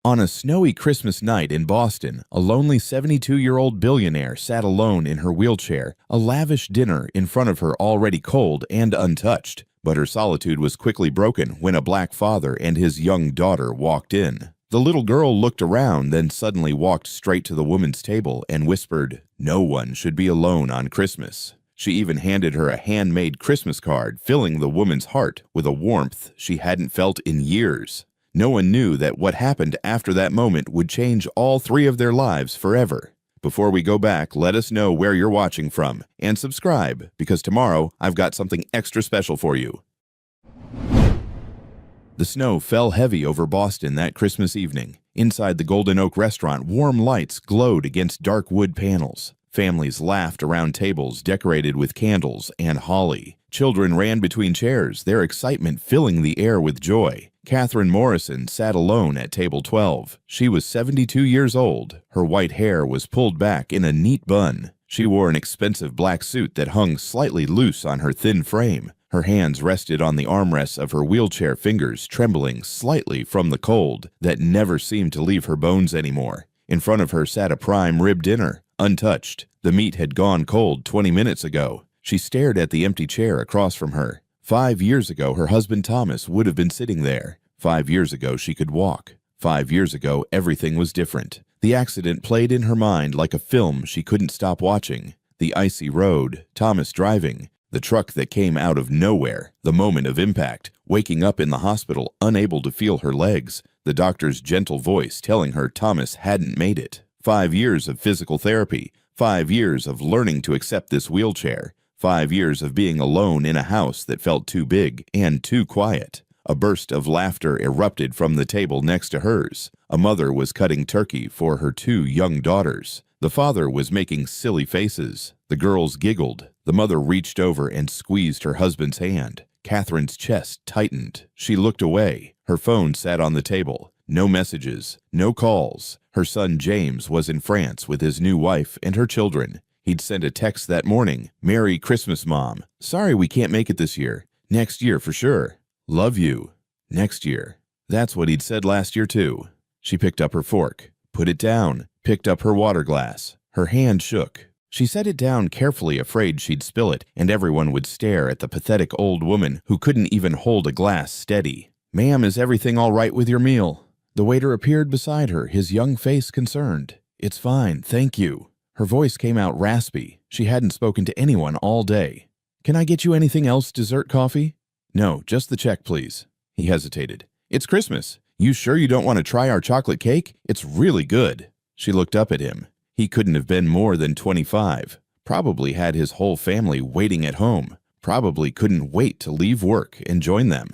On a snowy Christmas night in Boston, a lonely 72-year-old billionaire sat alone in her wheelchair, a lavish dinner in front of her already cold and untouched. But her solitude was quickly broken when a black father and his young daughter walked in. The little girl looked around, then suddenly walked straight to the woman's table and whispered, "No one should be alone on Christmas." She even handed her a handmade Christmas card, filling the woman's heart with a warmth she hadn't felt in years. No one knew that what happened after that moment would change all three of their lives forever. Before we go back, let us know where you're watching from and subscribe, because tomorrow I've got something extra special for you. The snow fell heavy over Boston that Christmas evening. Inside the Golden Oak restaurant, warm lights glowed against dark wood panels. Families laughed around tables decorated with candles and holly. Children ran between chairs, their excitement filling the air with joy. Catherine Morrison sat alone at table 12. She was 72 years old. Her white hair was pulled back in a neat bun. She wore an expensive black suit that hung slightly loose on her thin frame. Her hands rested on the armrests of her wheelchair fingers, trembling slightly from the cold that never seemed to leave her bones anymore. In front of her sat a prime rib dinner, untouched. The meat had gone cold 20 minutes ago. She stared at the empty chair across from her. 5 years ago, her husband Thomas would have been sitting there. 5 years ago, she could walk. 5 years ago, everything was different. The accident played in her mind like a film she couldn't stop watching. The icy road, Thomas driving, the truck that came out of nowhere, the moment of impact, waking up in the hospital unable to feel her legs, the doctor's gentle voice telling her Thomas hadn't made it. 5 years of physical therapy, 5 years of learning to accept this wheelchair, 5 years of being alone in a house that felt too big and too quiet. A burst of laughter erupted from the table next to hers. A mother was cutting turkey for her 2 young daughters. The father was making silly faces. The girls giggled. The mother reached over and squeezed her husband's hand. Catherine's chest tightened. She looked away. Her phone sat on the table. No messages, no calls. Her son James was in France with his new wife and her children. He'd sent a text that morning, "Merry Christmas, Mom. Sorry we can't make it this year. Next year for sure. Love you. Next year." That's what he'd said last year too. She picked up her fork, put it down, picked up her water glass. Her hand shook. She set it down carefully, afraid she'd spill it, and everyone would stare at the pathetic old woman who couldn't even hold a glass steady. "Ma'am, is everything all right with your meal?" The waiter appeared beside her, his young face concerned. "It's fine, thank you." Her voice came out raspy. She hadn't spoken to anyone all day. "Can I get you anything else, dessert, coffee?" "No, just the check, please." He hesitated. "It's Christmas. You sure you don't want to try our chocolate cake? It's really good." She looked up at him. He couldn't have been more than 25. Probably had his whole family waiting at home. Probably couldn't wait to leave work and join them.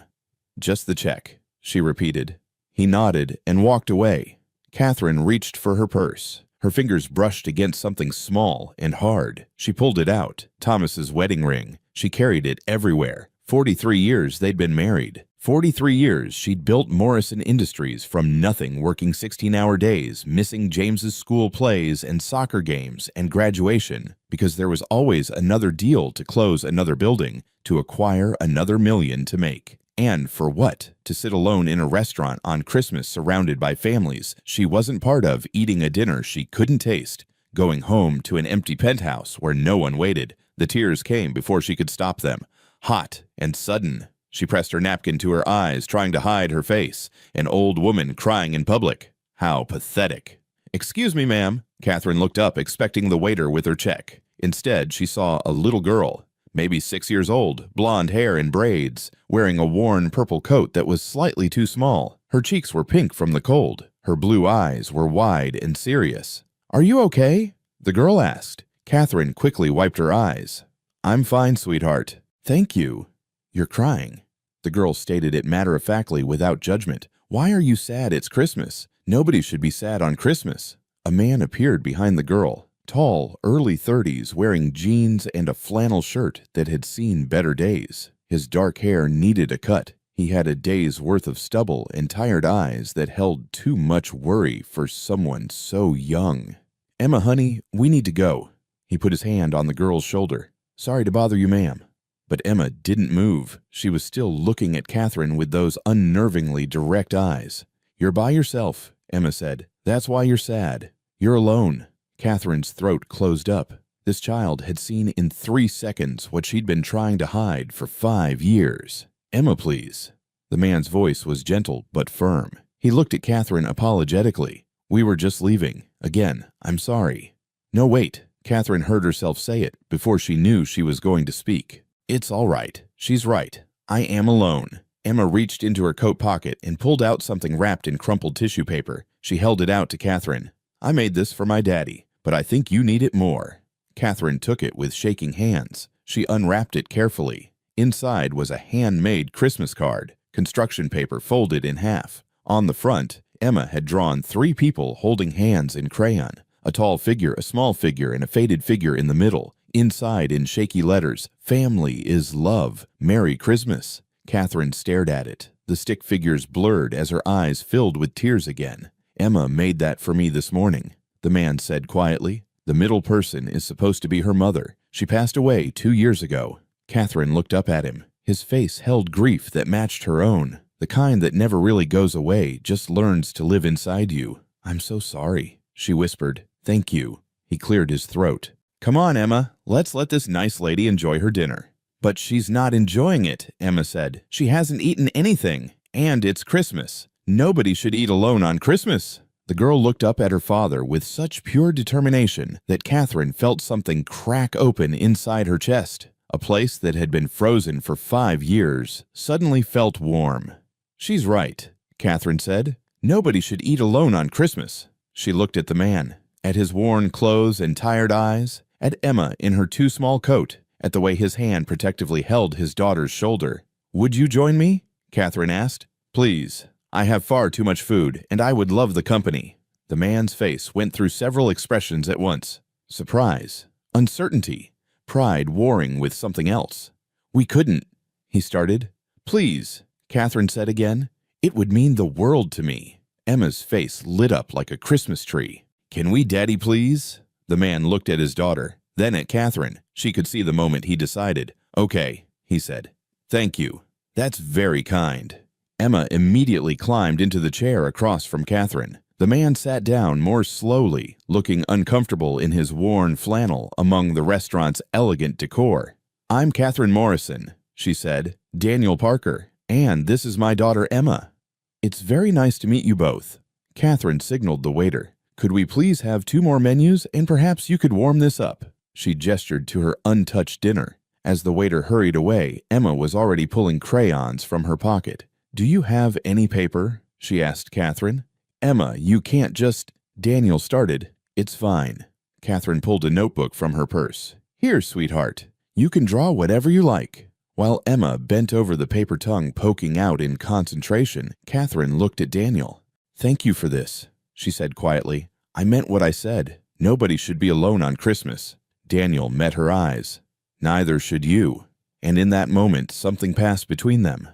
"Just the check," she repeated. He nodded and walked away. Catherine reached for her purse. Her fingers brushed against something small and hard. She pulled it out. Thomas's wedding ring. She carried it everywhere. 43 years they'd been married. 43 years she'd built Morrison Industries from nothing, working 16-hour days, missing James's school plays and soccer games and graduation, because there was always another deal to close another building, to acquire another million to make. And for what? To sit alone in a restaurant on Christmas surrounded by families she wasn't part of, eating a dinner she couldn't taste, going home to an empty penthouse where no one waited. The tears came before she could stop them. Hot and sudden. She pressed her napkin to her eyes, trying to hide her face. An old woman crying in public. How pathetic. "Excuse me, ma'am." Catherine looked up, expecting the waiter with her check. Instead, she saw a little girl, maybe 6 years old, blonde hair in braids, wearing a worn purple coat that was slightly too small. Her cheeks were pink from the cold. Her blue eyes were wide and serious. "Are you okay?" the girl asked. Catherine quickly wiped her eyes. "I'm fine, sweetheart. Thank you." "You're crying." The girl stated it matter-of-factly without judgment. "Why are you sad? It's Christmas. Nobody should be sad on Christmas." A man appeared behind the girl. Tall, early 30s, wearing jeans and a flannel shirt that had seen better days. His dark hair needed a cut. He had a day's worth of stubble and tired eyes that held too much worry for someone so young. "Emma, honey, we need to go." He put his hand on the girl's shoulder. "Sorry to bother you, ma'am." But Emma didn't move. She was still looking at Catherine with those unnervingly direct eyes. "You're by yourself. Emma said. That's why you're sad. You're alone. Catherine's throat closed up. This child had seen in 3 seconds what she'd been trying to hide for 5 years. Emma, please. The man's voice was gentle but firm. He looked at Catherine apologetically. We were just leaving. Again, I'm sorry. No, wait. Catherine heard herself say it before she knew she was going to speak. It's all right. She's right. I am alone. Emma reached into her coat pocket and pulled out something wrapped in crumpled tissue paper. She held it out to Catherine. I made this for my daddy, but I think you need it more. Catherine took it with shaking hands. She unwrapped it carefully. Inside was a handmade Christmas card, construction paper folded in half. On the front, Emma had drawn 3 people holding hands in crayon, a tall figure, a small figure, and a faded figure in the middle. Inside, in shaky letters, Family is Love, Merry Christmas. Catherine stared at it. The stick figures blurred as her eyes filled with tears again. Emma made that for me this morning, the man said quietly. The middle person is supposed to be her mother. She passed away 2 years ago. Catherine looked up at him. His face held grief that matched her own, the kind that never really goes away, just learns to live inside you. I'm so sorry, she whispered. Thank you. He cleared his throat. Come on, Emma. Let's let this nice lady enjoy her dinner. But she's not enjoying it, Emma said. She hasn't eaten anything. And it's Christmas. Nobody should eat alone on Christmas. The girl looked up at her father with such pure determination that Catherine felt something crack open inside her chest. A place that had been frozen for 5 years suddenly felt warm. She's right, Catherine said. Nobody should eat alone on Christmas. She looked at the man, at his worn clothes and tired eyes, at Emma in her too small coat, at the way his hand protectively held his daughter's shoulder. Would you join me? Catherine asked. Please. I have far too much food, and I would love the company. The man's face went through several expressions at once. Surprise, uncertainty, pride warring with something else. We couldn't, he started. Please, Catherine said again. It would mean the world to me. Emma's face lit up like a Christmas tree. Can we, Daddy, please? The man looked at his daughter, then at Catherine. She could see the moment he decided. Okay, he said. Thank you. That's very kind. Emma immediately climbed into the chair across from Catherine. The man sat down more slowly, looking uncomfortable in his worn flannel among the restaurant's elegant decor. I'm Catherine Morrison, she said. Daniel Parker. And this is my daughter Emma. It's very nice to meet you both. Catherine signaled the waiter. Could we please have 2 more menus, and perhaps you could warm this up? She gestured to her untouched dinner. As the waiter hurried away, Emma was already pulling crayons from her pocket. Do you have any paper? She asked Catherine. Emma, you can't just… Daniel started. It's fine. Catherine pulled a notebook from her purse. Here, sweetheart. You can draw whatever you like. While Emma bent over the paper tongue poking out in concentration, Catherine looked at Daniel. Thank you for this, she said quietly. I meant what I said. Nobody should be alone on Christmas. Daniel met her eyes. Neither should you. And in that moment, something passed between them.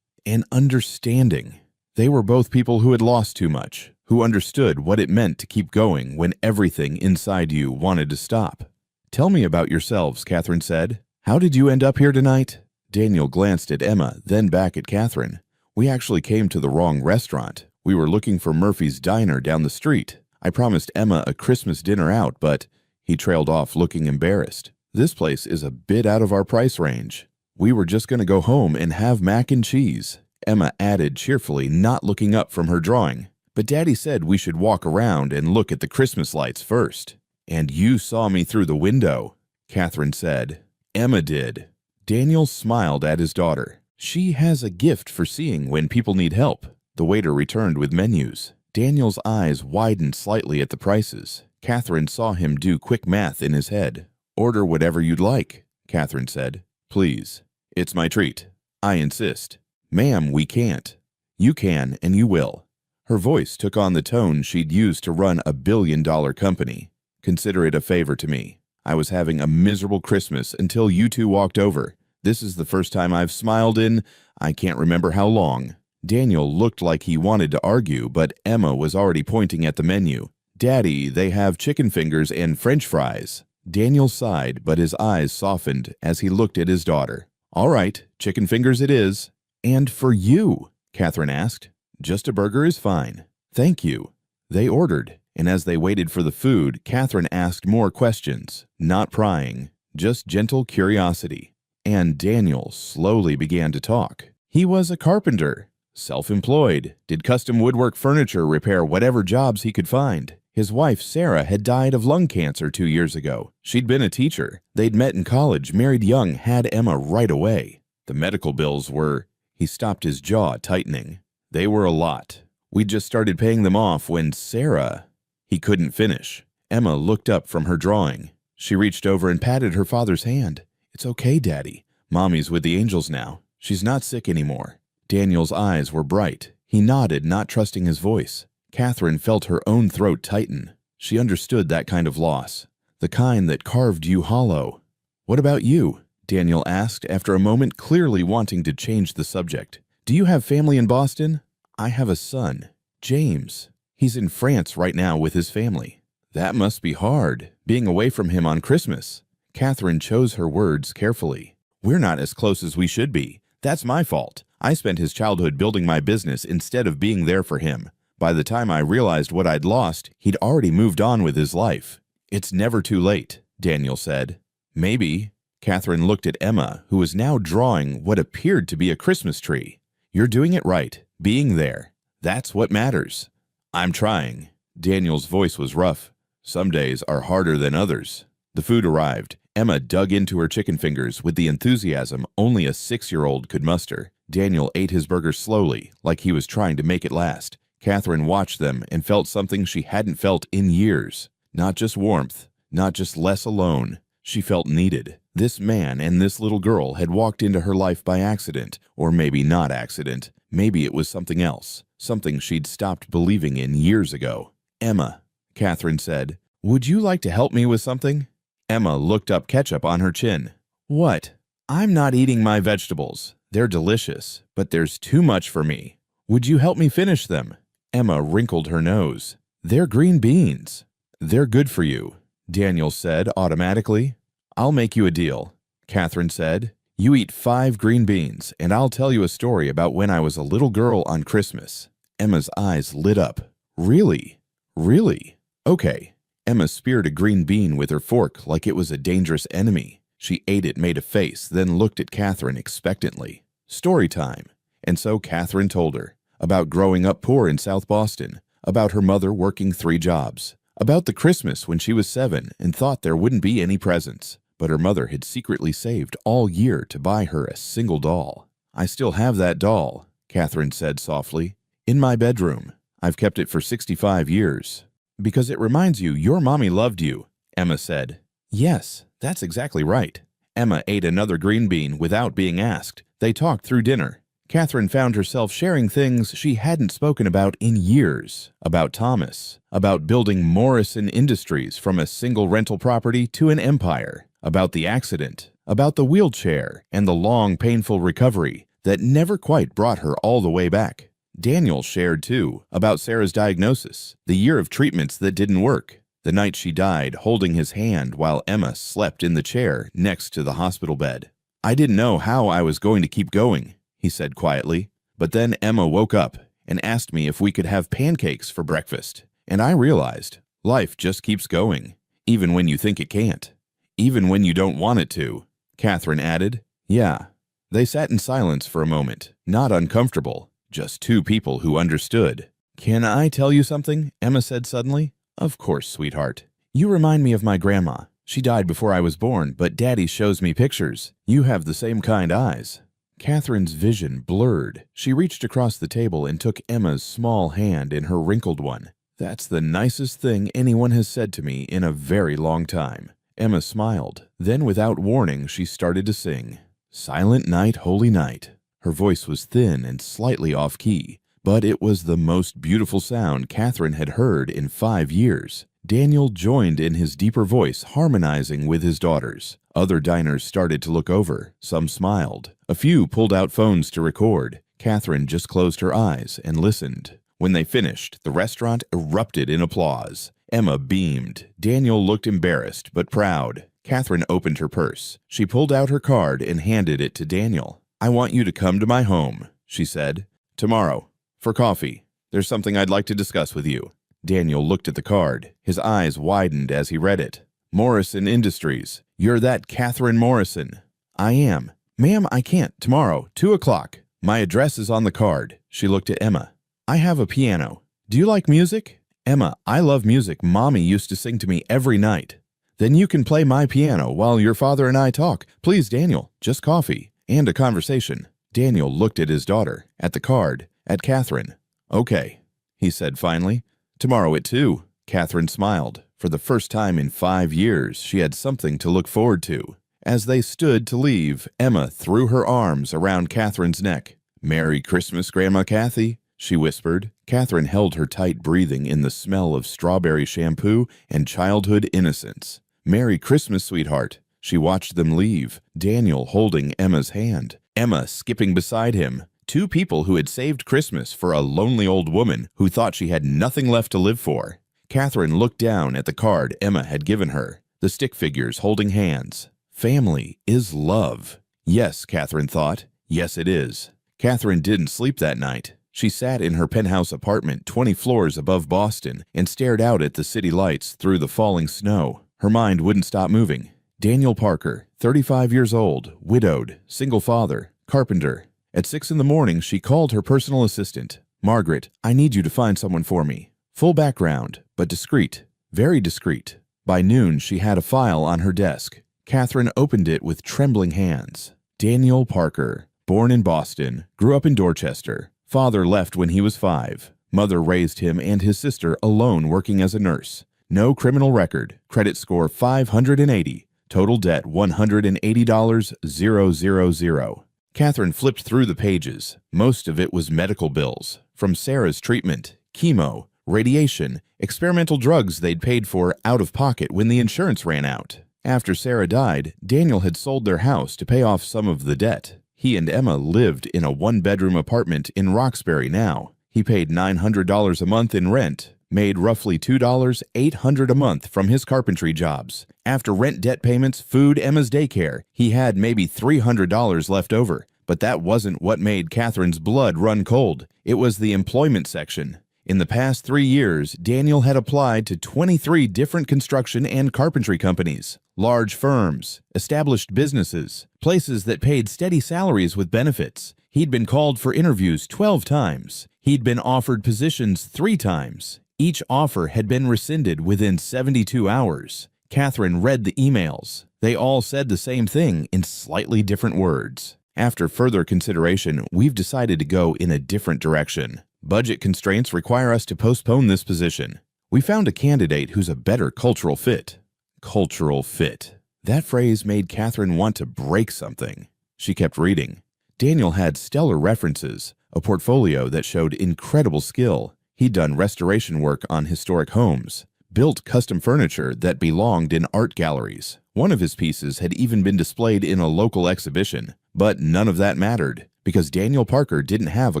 An understanding. They were both people who had lost too much, who understood what it meant to keep going when everything inside you wanted to stop. Tell me about yourselves, Catherine said. How did you end up here tonight? Daniel glanced at Emma, then back at Catherine. We actually came to the wrong restaurant. We were looking for Murphy's Diner down the street. I promised Emma a Christmas dinner out, but… He trailed off looking embarrassed. This place is a bit out of our price range. We were just going to go home and have mac and cheese, Emma added cheerfully, not looking up from her drawing. But Daddy said we should walk around and look at the Christmas lights first. And you saw me through the window, Catherine said. Emma did. Daniel smiled at his daughter. She has a gift for seeing when people need help. The waiter returned with menus. Daniel's eyes widened slightly at the prices. Catherine saw him do quick math in his head. Order whatever you'd like, Catherine said. Please. It's my treat. I insist. Ma'am, we can't. You can and you will. Her voice took on the tone she'd used to run a billion-dollar company. Consider it a favor to me. I was having a miserable Christmas until you 2 walked over. This is the first time I've smiled in… I can't remember how long. Daniel looked like he wanted to argue, but Emma was already pointing at the menu. Daddy, they have chicken fingers and French fries. Daniel sighed, but his eyes softened as he looked at his daughter. All right, chicken fingers it is. And for you, Catherine asked. Just a burger is fine. Thank you. They ordered, and as they waited for the food, Catherine asked more questions, not prying, just gentle curiosity. And Daniel slowly began to talk. He was a carpenter, self-employed, did custom woodwork furniture repair whatever jobs he could find. His wife, Sarah, had died of lung cancer 2 years ago. She'd been a teacher. They'd met in college, married young, had Emma right away. The medical bills were... He stopped, his jaw tightening. They were a lot. We'd just started paying them off when Sarah... He couldn't finish. Emma looked up from her drawing. She reached over and patted her father's hand. "It's okay, Daddy. Mommy's with the angels now. She's not sick anymore." Daniel's eyes were bright. He nodded, not trusting his voice. Catherine felt her own throat tighten. She understood that kind of loss, the kind that carved you hollow. "What about you?" Daniel asked after a moment, clearly wanting to change the subject. "Do you have family in Boston?" "I have a son, James. He's in France right now with his family." "That must be hard, being away from him on Christmas." Catherine chose her words carefully. "We're not as close as we should be. That's my fault. I spent his childhood building my business instead of being there for him. By the time I realized what I'd lost, he'd already moved on with his life." "It's never too late," Daniel said. "Maybe." Catherine looked at Emma, who was now drawing what appeared to be a Christmas tree. "You're doing it right, being there. That's what matters." "I'm trying." Daniel's voice was rough. "Some days are harder than others." The food arrived. Emma dug into her chicken fingers with the enthusiasm only a 6-year-old could muster. Daniel ate his burger slowly, like he was trying to make it last. Catherine watched them and felt something she hadn't felt in years. Not just warmth, not just less alone. She felt needed. This man and this little girl had walked into her life by accident, or maybe not accident. Maybe it was something else, something she'd stopped believing in years ago. "Emma," Catherine said, "would you like to help me with something?" Emma looked up, ketchup on her chin. "What?" "I'm not eating my vegetables. They're delicious, but there's too much for me. Would you help me finish them?" Emma wrinkled her nose. "They're green beans." "They're good for you," Daniel said automatically. "I'll make you a deal," Catherine said. "You eat 5 green beans, and I'll tell you a story about when I was a little girl on Christmas." Emma's eyes lit up. "Really? Really? Okay." Emma speared a green bean with her fork like it was a dangerous enemy. She ate it, made a face, then looked at Catherine expectantly. Story time. And so Catherine told her about growing up poor in South Boston, about her mother working 3 jobs, about the Christmas when she was 7 and thought there wouldn't be any presents, but her mother had secretly saved all year to buy her a single doll. "I still have that doll," Catherine said softly, "in my bedroom. I've kept it for 65 years. "Because it reminds you your mommy loved you," Emma said. "Yes, that's exactly right." Emma ate another green bean without being asked. They talked through dinner. Catherine found herself sharing things she hadn't spoken about in years. About Thomas, about building Morrison Industries from a single rental property to an empire, about the accident, about the wheelchair and the long, painful recovery that never quite brought her all the way back. Daniel shared, too, about Sarah's diagnosis, the year of treatments that didn't work, the night she died holding his hand while Emma slept in the chair next to the hospital bed. "I didn't know how I was going to keep going," he said quietly. "But then Emma woke up and asked me if we could have pancakes for breakfast. And I realized life just keeps going, even when you think it can't. Even when you don't want it to," Catherine added. "Yeah." They sat in silence for a moment, not uncomfortable. Just 2 people who understood. "Can I tell you something?" Emma said suddenly. "Of course, sweetheart. You remind me of my grandma. She died before I was born, but Daddy shows me pictures. You have the same kind eyes." Catherine's vision blurred. She reached across the table and took Emma's small hand in her wrinkled one. "That's the nicest thing anyone has said to me in a very long time." Emma smiled. Then, without warning, she started to sing. "Silent Night, Holy Night." Her voice was thin and slightly off-key, but it was the most beautiful sound Catherine had heard in 5 years. Daniel joined in his deeper voice, harmonizing with his daughters. Other diners started to look over. Some smiled. A few pulled out phones to record. Catherine just closed her eyes and listened. When they finished, the restaurant erupted in applause. Emma beamed. Daniel looked embarrassed but proud. Catherine opened her purse. She pulled out her card and handed it to Daniel. "I want you to come to my home," she said, "tomorrow, for coffee. There's something I'd like to discuss with you." Daniel looked at the card. His eyes widened as he read it. Morrison Industries. You're that Catherine Morrison. I am. Ma'am, I can't. Tomorrow, 2 o'clock. My address is on the card. She looked at Emma. I have a piano. Do you like music? Emma, I love music. Mommy used to sing to me every night. Then you can play my piano while your father and I talk. Please, Daniel, just coffee and a conversation. Daniel looked at his daughter, at the card, at Catherine. Okay, he said finally. Tomorrow at 2. Catherine smiled. For the first time in 5 years, she had something to look forward to. As they stood to leave, Emma threw her arms around Catherine's neck. Merry Christmas, Grandma Kathy, she whispered. Catherine held her tight, breathing in the smell of strawberry shampoo and childhood innocence. Merry Christmas, sweetheart. She watched them leave, Daniel holding Emma's hand, Emma skipping beside him. Two people who had saved Christmas for a lonely old woman who thought she had nothing left to live for. Catherine looked down at the card Emma had given her, the stick figures holding hands. Family is love. Yes, Catherine thought. Yes, it is. Catherine didn't sleep that night. She sat in her penthouse apartment 20 floors above Boston and stared out at the city lights through the falling snow. Her mind wouldn't stop moving. Daniel Parker, 35 years old, widowed, single father, carpenter. At 6 in the morning, she called her personal assistant. Margaret, I need you to find someone for me. Full background, but discreet, very discreet. By noon, she had a file on her desk. Catherine opened it with trembling hands. Daniel Parker, born in Boston, grew up in Dorchester. Father left when he was 5. Mother raised him and his sister alone working as a nurse. No criminal record, credit score 580, total debt $180,000. Catherine flipped through the pages. Most of it was medical bills, from Sarah's treatment, chemo, radiation, experimental drugs they'd paid for out of pocket when the insurance ran out. After Sarah died, Daniel had sold their house to pay off some of the debt. He and Emma lived in a 1-bedroom apartment in Roxbury now. He paid $900 a month in rent, made roughly $800 a month from his carpentry jobs. After rent, debt payments, food, Emma's daycare, he had maybe $300 left over. But that wasn't what made Catherine's blood run cold. It was the employment section. In the past 3 years, Daniel had applied to 23 different construction and carpentry companies, large firms, established businesses, places that paid steady salaries with benefits. He'd been called for interviews 12 times. He'd been offered positions 3 times. Each offer had been rescinded within 72 hours. Catherine read the emails. They all said the same thing in slightly different words. After further consideration, we've decided to go in a different direction. Budget constraints require us to postpone this position. We found a candidate who's a better cultural fit. Cultural fit. That phrase made Catherine want to break something. She kept reading. Daniel had stellar references, a portfolio that showed incredible skill. He'd done restoration work on historic homes, built custom furniture that belonged in art galleries. One of his pieces had even been displayed in a local exhibition. But none of that mattered, because Daniel Parker didn't have a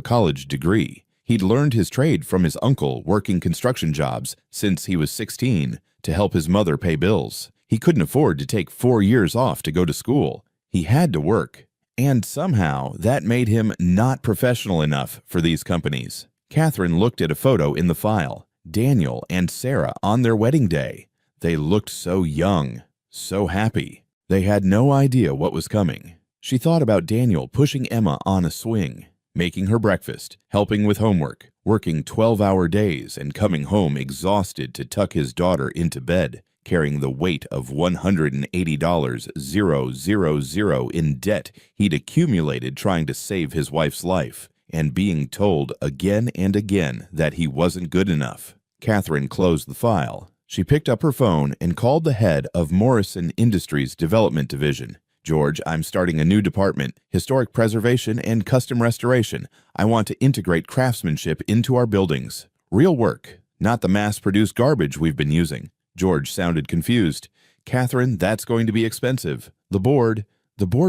college degree. He'd learned his trade from his uncle working construction jobs since he was 16 to help his mother pay bills. He couldn't afford to take 4 years off to go to school. He had to work. And somehow that made him not professional enough for these companies. Catherine looked at a photo in the file. Daniel and Sarah on their wedding day. They looked so young, so happy. They had no idea what was coming. She thought about Daniel pushing Emma on a swing, making her breakfast, helping with homework, working 12-hour days and coming home exhausted to tuck his daughter into bed, carrying the weight of $180,000 in debt he'd accumulated trying to save his wife's life, and being told again and again that he wasn't good enough. Catherine closed the file. She picked up her phone and called the head of Morrison Industries Development Division. George, I'm starting a new department, historic preservation and custom restoration. I want to integrate craftsmanship into our buildings. Real work, not the mass-produced garbage we've been using. George sounded confused. Catherine, that's going to be expensive. The board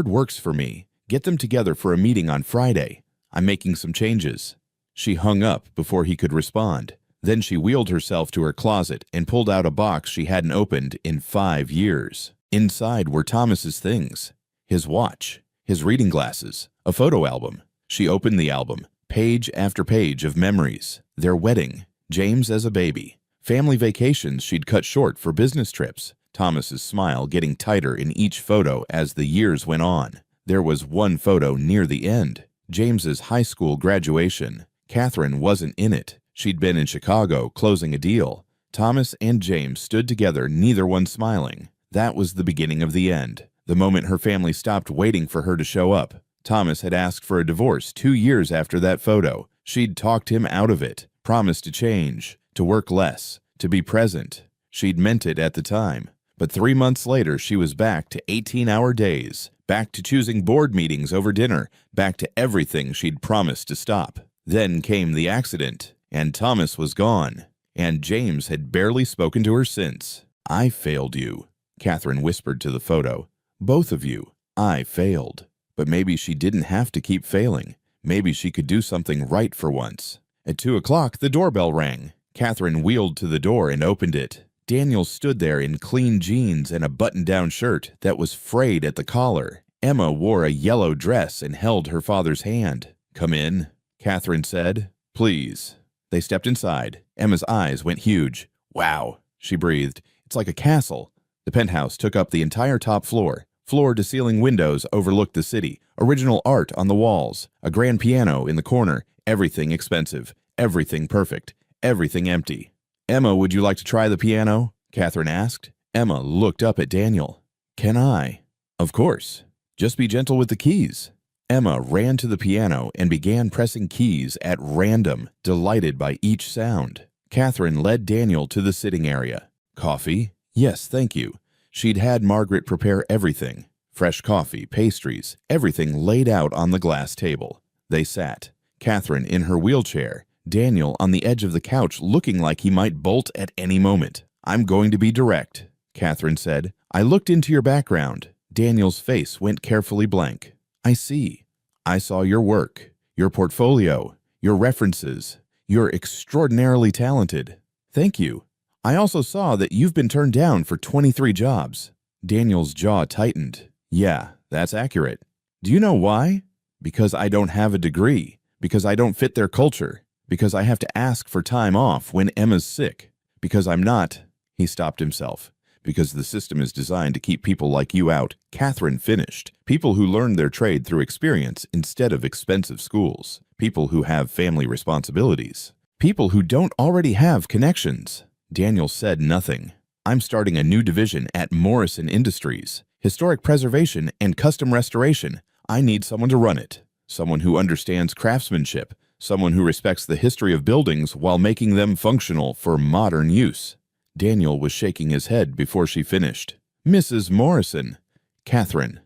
works for me. Get them together for a meeting on Friday. I'm making some changes. She hung up before he could respond. Then she wheeled herself to her closet and pulled out a box she hadn't opened in 5 years. Inside were Thomas's things, his watch, his reading glasses, a photo album. She opened the album, page after page of memories, their wedding, James as a baby, family vacations she'd cut short for business trips. Thomas's smile getting tighter in each photo as the years went on. There was one photo near the end, James's high school graduation. Catherine wasn't in it. She'd been in Chicago closing a deal. Thomas and James stood together, neither one smiling. That was the beginning of the end. The moment her family stopped waiting for her to show up. Thomas had asked for a divorce 2 years after that photo. She'd talked him out of it, promised to change, to work less, to be present. She'd meant it at the time. But 3 months later, she was back to 18-hour days, back to choosing board meetings over dinner, back to everything she'd promised to stop. Then came the accident, and Thomas was gone, and James had barely spoken to her since. "I failed you," Catherine whispered to the photo. "Both of you. I failed." But maybe she didn't have to keep failing. Maybe she could do something right for once. At 2 o'clock, the doorbell rang. Catherine wheeled to the door and opened it. Daniel stood there in clean jeans and a button-down shirt that was frayed at the collar. Emma wore a yellow dress and held her father's hand. "Come in," Catherine said. "Please." They stepped inside. Emma's eyes went huge. "Wow," she breathed. "It's like a castle." The penthouse took up the entire top floor. Floor-to-ceiling windows overlooked the city. Original art on the walls. A grand piano in the corner. Everything expensive. Everything perfect. Everything empty. "Emma, would you like to try the piano?" Catherine asked. Emma looked up at Daniel. "Can I?" "Of course. Just be gentle with the keys." Emma ran to the piano and began pressing keys at random, delighted by each sound. Catherine led Daniel to the sitting area. "Coffee?" "Yes, thank you." She'd had Margaret prepare everything. Fresh coffee, pastries, everything laid out on the glass table. They sat. Catherine in her wheelchair, Daniel on the edge of the couch looking like he might bolt at any moment. "I'm going to be direct," Catherine said. "I looked into your background." Daniel's face went carefully blank. "I see. I saw your work, your portfolio, your references. You're extraordinarily talented." "Thank you. I also saw that you've been turned down for 23 jobs." Daniel's jaw tightened. "Yeah, that's accurate." "Do you know why?" "Because I don't have a degree. Because I don't fit their culture. Because I have to ask for time off when Emma's sick. Because I'm not—" He stopped himself. "Because the system is designed to keep people like you out." Catherine finished. "People who learned their trade through experience instead of expensive schools. People who have family responsibilities. People who don't already have connections." Daniel said nothing. "I'm starting a new division at Morrison Industries. Historic preservation and custom restoration. I need someone to run it. Someone who understands craftsmanship. Someone who respects the history of buildings while making them functional for modern use." Daniel was shaking his head before she finished. "Mrs. Morrison." Catherine,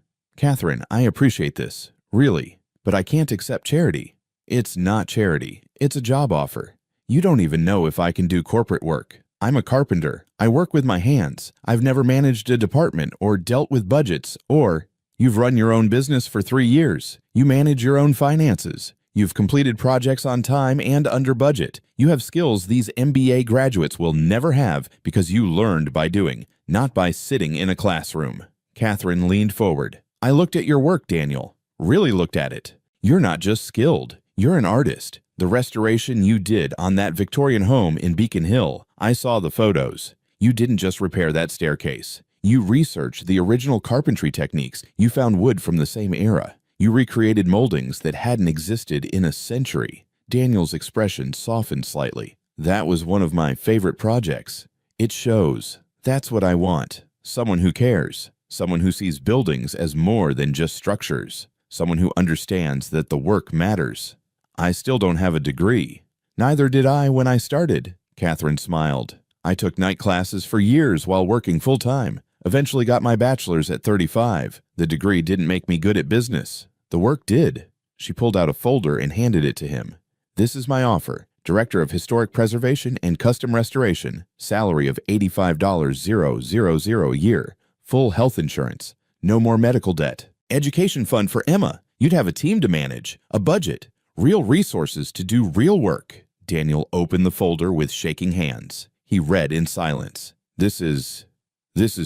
I appreciate this, really, but I can't accept charity." "It's not charity. It's a job offer. You don't even know if I can do corporate work. I'm a carpenter. I work with my hands. I've never managed a department or dealt with budgets or—" "You've run your own business for 3 years. You manage your own finances. You've completed projects on time and under budget. You have skills these MBA graduates will never have because you learned by doing, not by sitting in a classroom." Catherine leaned forward. "I looked at your work, Daniel. Really looked at it. You're not just skilled. You're an artist. The restoration you did on that Victorian home in Beacon Hill, I saw the photos. You didn't just repair that staircase. You researched the original carpentry techniques. You found wood from the same era. You recreated moldings that hadn't existed in a century." Daniel's expression softened slightly. "That was one of my favorite projects. It shows. That's what I want. Someone who cares. Someone who sees buildings as more than just structures. Someone who understands that the work matters." "I still don't have a degree." "Neither did I when I started," Catherine smiled. "I took night classes for years while working full-time. Eventually got my bachelor's at 35. The degree didn't make me good at business. The work did." She pulled out a folder and handed it to him. "This is my offer. Director of Historic Preservation and Custom Restoration. Salary of $85,000 a year. Full health insurance. No more medical debt. Education fund for Emma. You'd have a team to manage. A budget. Real resources to do real work." Daniel opened the folder with shaking hands. He read in silence. This is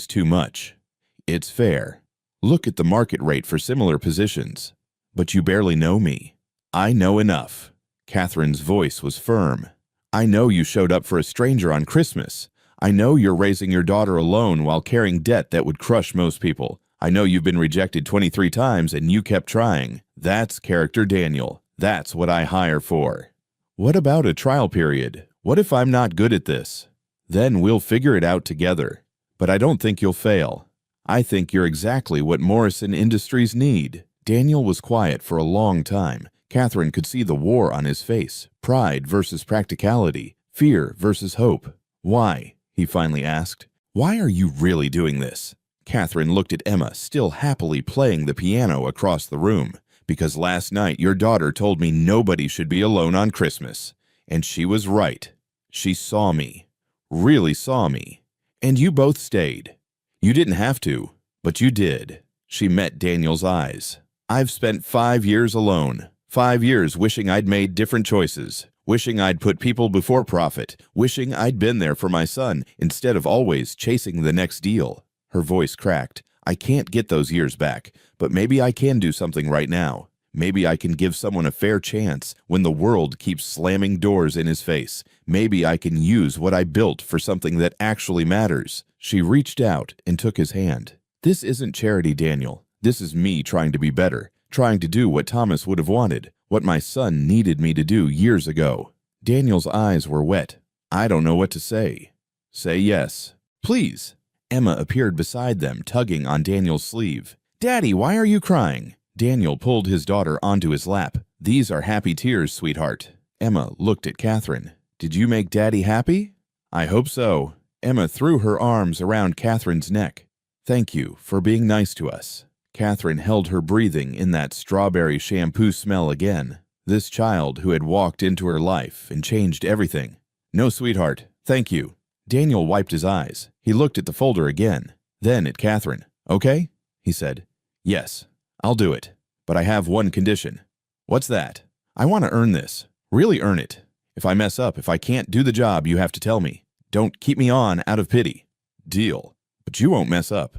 too much. It's fair. Look at the market rate for similar positions. But you barely know me." "I know enough." Catherine's voice was firm. I know you showed up for a stranger on Christmas. I know you're raising your daughter alone while carrying debt that would crush most people. I know you've been rejected 23 times and you kept trying. That's character, Daniel. That's what I hire for. What about a trial period? What if I'm not good at this? Then we'll figure it out together. But I don't think you'll fail. I think you're exactly what Morrison Industries need. Daniel was quiet for a long time. Catherine could see the war on his face. Pride versus practicality. Fear versus hope. Why? He finally asked. Why are you really doing this? Catherine looked at Emma, still happily playing the piano across the room. Because last night your daughter told me nobody should be alone on Christmas. And she was right. She saw me. Really saw me. And you both stayed. You didn't have to, but you did. She met Daniel's eyes. I've spent 5 years alone. 5 years wishing I'd made different choices. Wishing I'd put people before profit. Wishing I'd been there for my son instead of always chasing the next deal. Her voice cracked. I can't get those years back, but maybe I can do something right now. Maybe I can give someone a fair chance when the world keeps slamming doors in his face. Maybe I can use what I built for something that actually matters. She reached out and took his hand. This isn't charity, Daniel. This is me trying to be better, trying to do what Thomas would have wanted, what my son needed me to do years ago. Daniel's eyes were wet. I don't know what to say. Say yes. Please. Emma appeared beside them, tugging on Daniel's sleeve. Daddy, why are you crying? Daniel pulled his daughter onto his lap. These are happy tears, sweetheart. Emma looked at Catherine. Did you make Daddy happy? I hope so. Emma threw her arms around Catherine's neck. Thank you for being nice to us. Catherine held her breathing in that strawberry shampoo smell again. This child who had walked into her life and changed everything. No, sweetheart, thank you. Daniel wiped his eyes. He looked at the folder again, then at Catherine. Okay? He said. Yes, I'll do it. But I have one condition. What's that? I want to earn this. Really earn it. If I mess up, if I can't do the job, you have to tell me. Don't keep me on out of pity. Deal. But you won't mess up.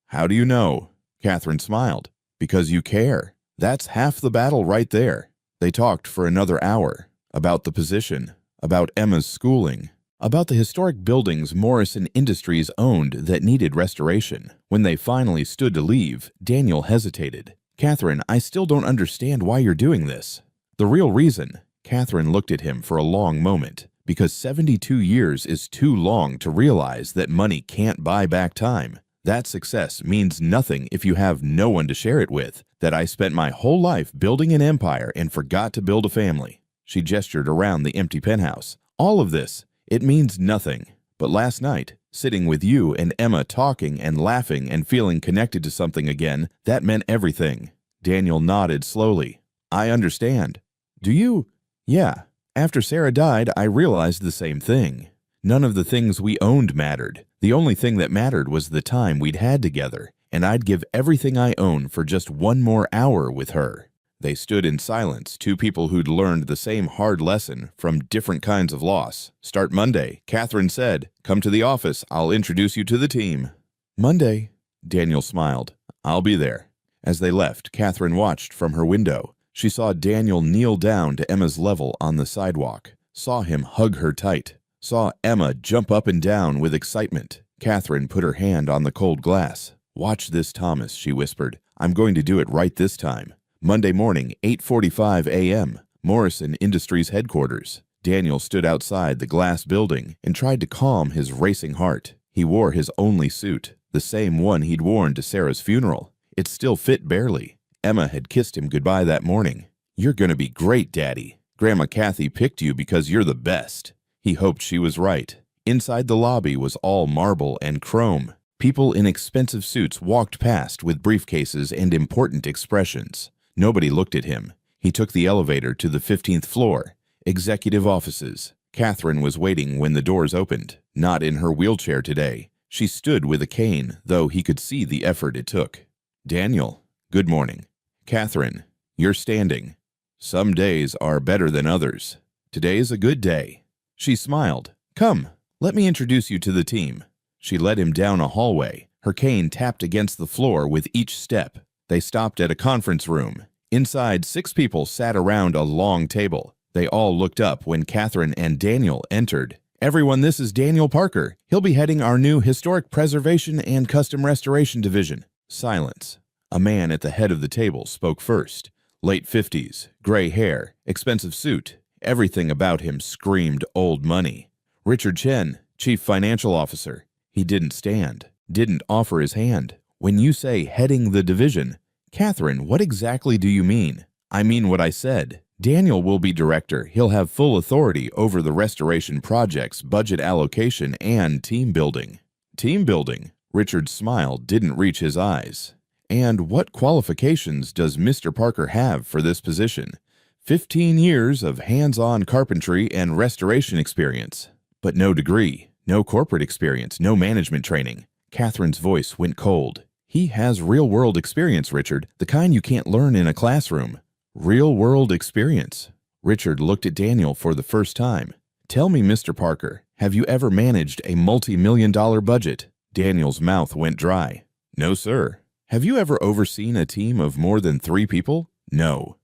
How do you know? Catherine smiled. Because you care. That's half the battle right there. They talked for another hour. About the position. About Emma's schooling. About the historic buildings Morrison Industries owned that needed restoration. When they finally stood to leave, Daniel hesitated. Catherine, I still don't understand why you're doing this. The real reason. Catherine looked at him for a long moment. Because 72 years is too long to realize that money can't buy back time. That success means nothing if you have no one to share it with. That I spent my whole life building an empire and forgot to build a family. She gestured around the empty penthouse. All of this, it means nothing. But last night, sitting with you and Emma talking and laughing and feeling connected to something again, that meant everything. Daniel nodded slowly. I understand. Do you? Yeah. After Sarah died, I realized the same thing. None of the things we owned mattered. The only thing that mattered was the time we'd had together, and I'd give everything I own for just one more hour with her. They stood in silence, two people who'd learned the same hard lesson from different kinds of loss. Start Monday, Catherine said. Come to the office, I'll introduce you to the team. Monday, Daniel smiled. I'll be there. As they left, Catherine watched from her window. She saw Daniel kneel down to Emma's level on the sidewalk, saw him hug her tight, saw Emma jump up and down with excitement. Catherine put her hand on the cold glass. Watch this, Thomas, she whispered. I'm going to do it right this time. Monday morning, 8:45 a.m., Morrison Industries headquarters. Daniel stood outside the glass building and tried to calm his racing heart. He wore his only suit, the same one he'd worn to Sarah's funeral. It still fit barely. Emma had kissed him goodbye that morning. You're gonna be great, Daddy. Grandma Kathy picked you because you're the best. He hoped she was right. Inside the lobby was all marble and chrome. People in expensive suits walked past with briefcases and important expressions. Nobody looked at him. He took the elevator to the 15th floor. Executive offices. Catherine was waiting when the doors opened. Not in her wheelchair today. She stood with a cane, though he could see the effort it took. Daniel, good morning. Catherine, you're standing. Some days are better than others. Today's a good day. She smiled. Come, let me introduce you to the team. She led him down a hallway. Her cane tapped against the floor with each step. They stopped at a conference room. Inside, 6 people sat around a long table. They all looked up when Catherine and Daniel entered. "Everyone, this is Daniel Parker. He'll be heading our new Historic Preservation and Custom Restoration Division." Silence. A man at the head of the table spoke first. Late 50s, gray hair, expensive suit. Everything about him screamed old money. Richard Chen, Chief Financial Officer. He didn't stand, didn't offer his hand. "When you say heading the division, Catherine, what exactly do you mean?" "I mean what I said. Daniel will be director. He'll have full authority over the restoration projects, budget allocation, and team building." "Team building?" Richard's smile didn't reach his eyes. "And what qualifications does Mr. Parker have for this position?" 15 years of hands-on carpentry and restoration experience. "But no degree, no corporate experience, no management training." Catherine's voice went cold. "He has real-world experience, Richard, the kind you can't learn in a classroom." "Real-world experience?" Richard looked at Daniel for the first time. "Tell me, Mr. Parker, have you ever managed a multi-million-dollar budget?" Daniel's mouth went dry. "No, sir." "Have you ever overseen a team of more than 3 people?" "No."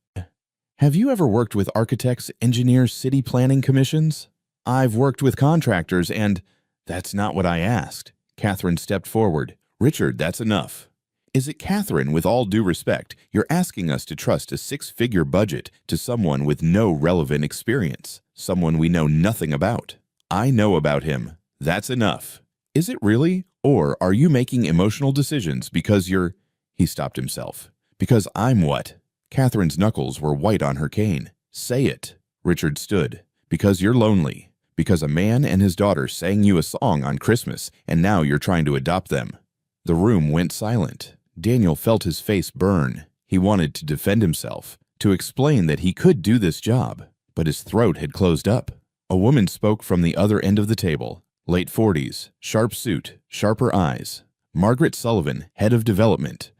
"Have you ever worked with architects, engineers, city planning commissions?" "I've worked with contractors and—" "That's not what I asked." Catherine stepped forward. "Richard, that's enough." "Is it Catherine, with all due respect, you're asking us to trust a 6-figure budget to someone with no relevant experience, someone we know nothing about?" "I know about him. That's enough." "Is it really? Or are you making emotional decisions because you're—" He stopped himself. "Because I'm what?" Catherine's knuckles were white on her cane. "Say it." Richard stood. "Because you're lonely. Because a man and his daughter sang you a song on Christmas, and now you're trying to adopt them." The room went silent. Daniel felt his face burn. He wanted to defend himself, to explain that he could do this job, but his throat had closed up. A woman spoke from the other end of the table. Late 40s, sharp suit, sharper eyes. Margaret Sullivan, head of development.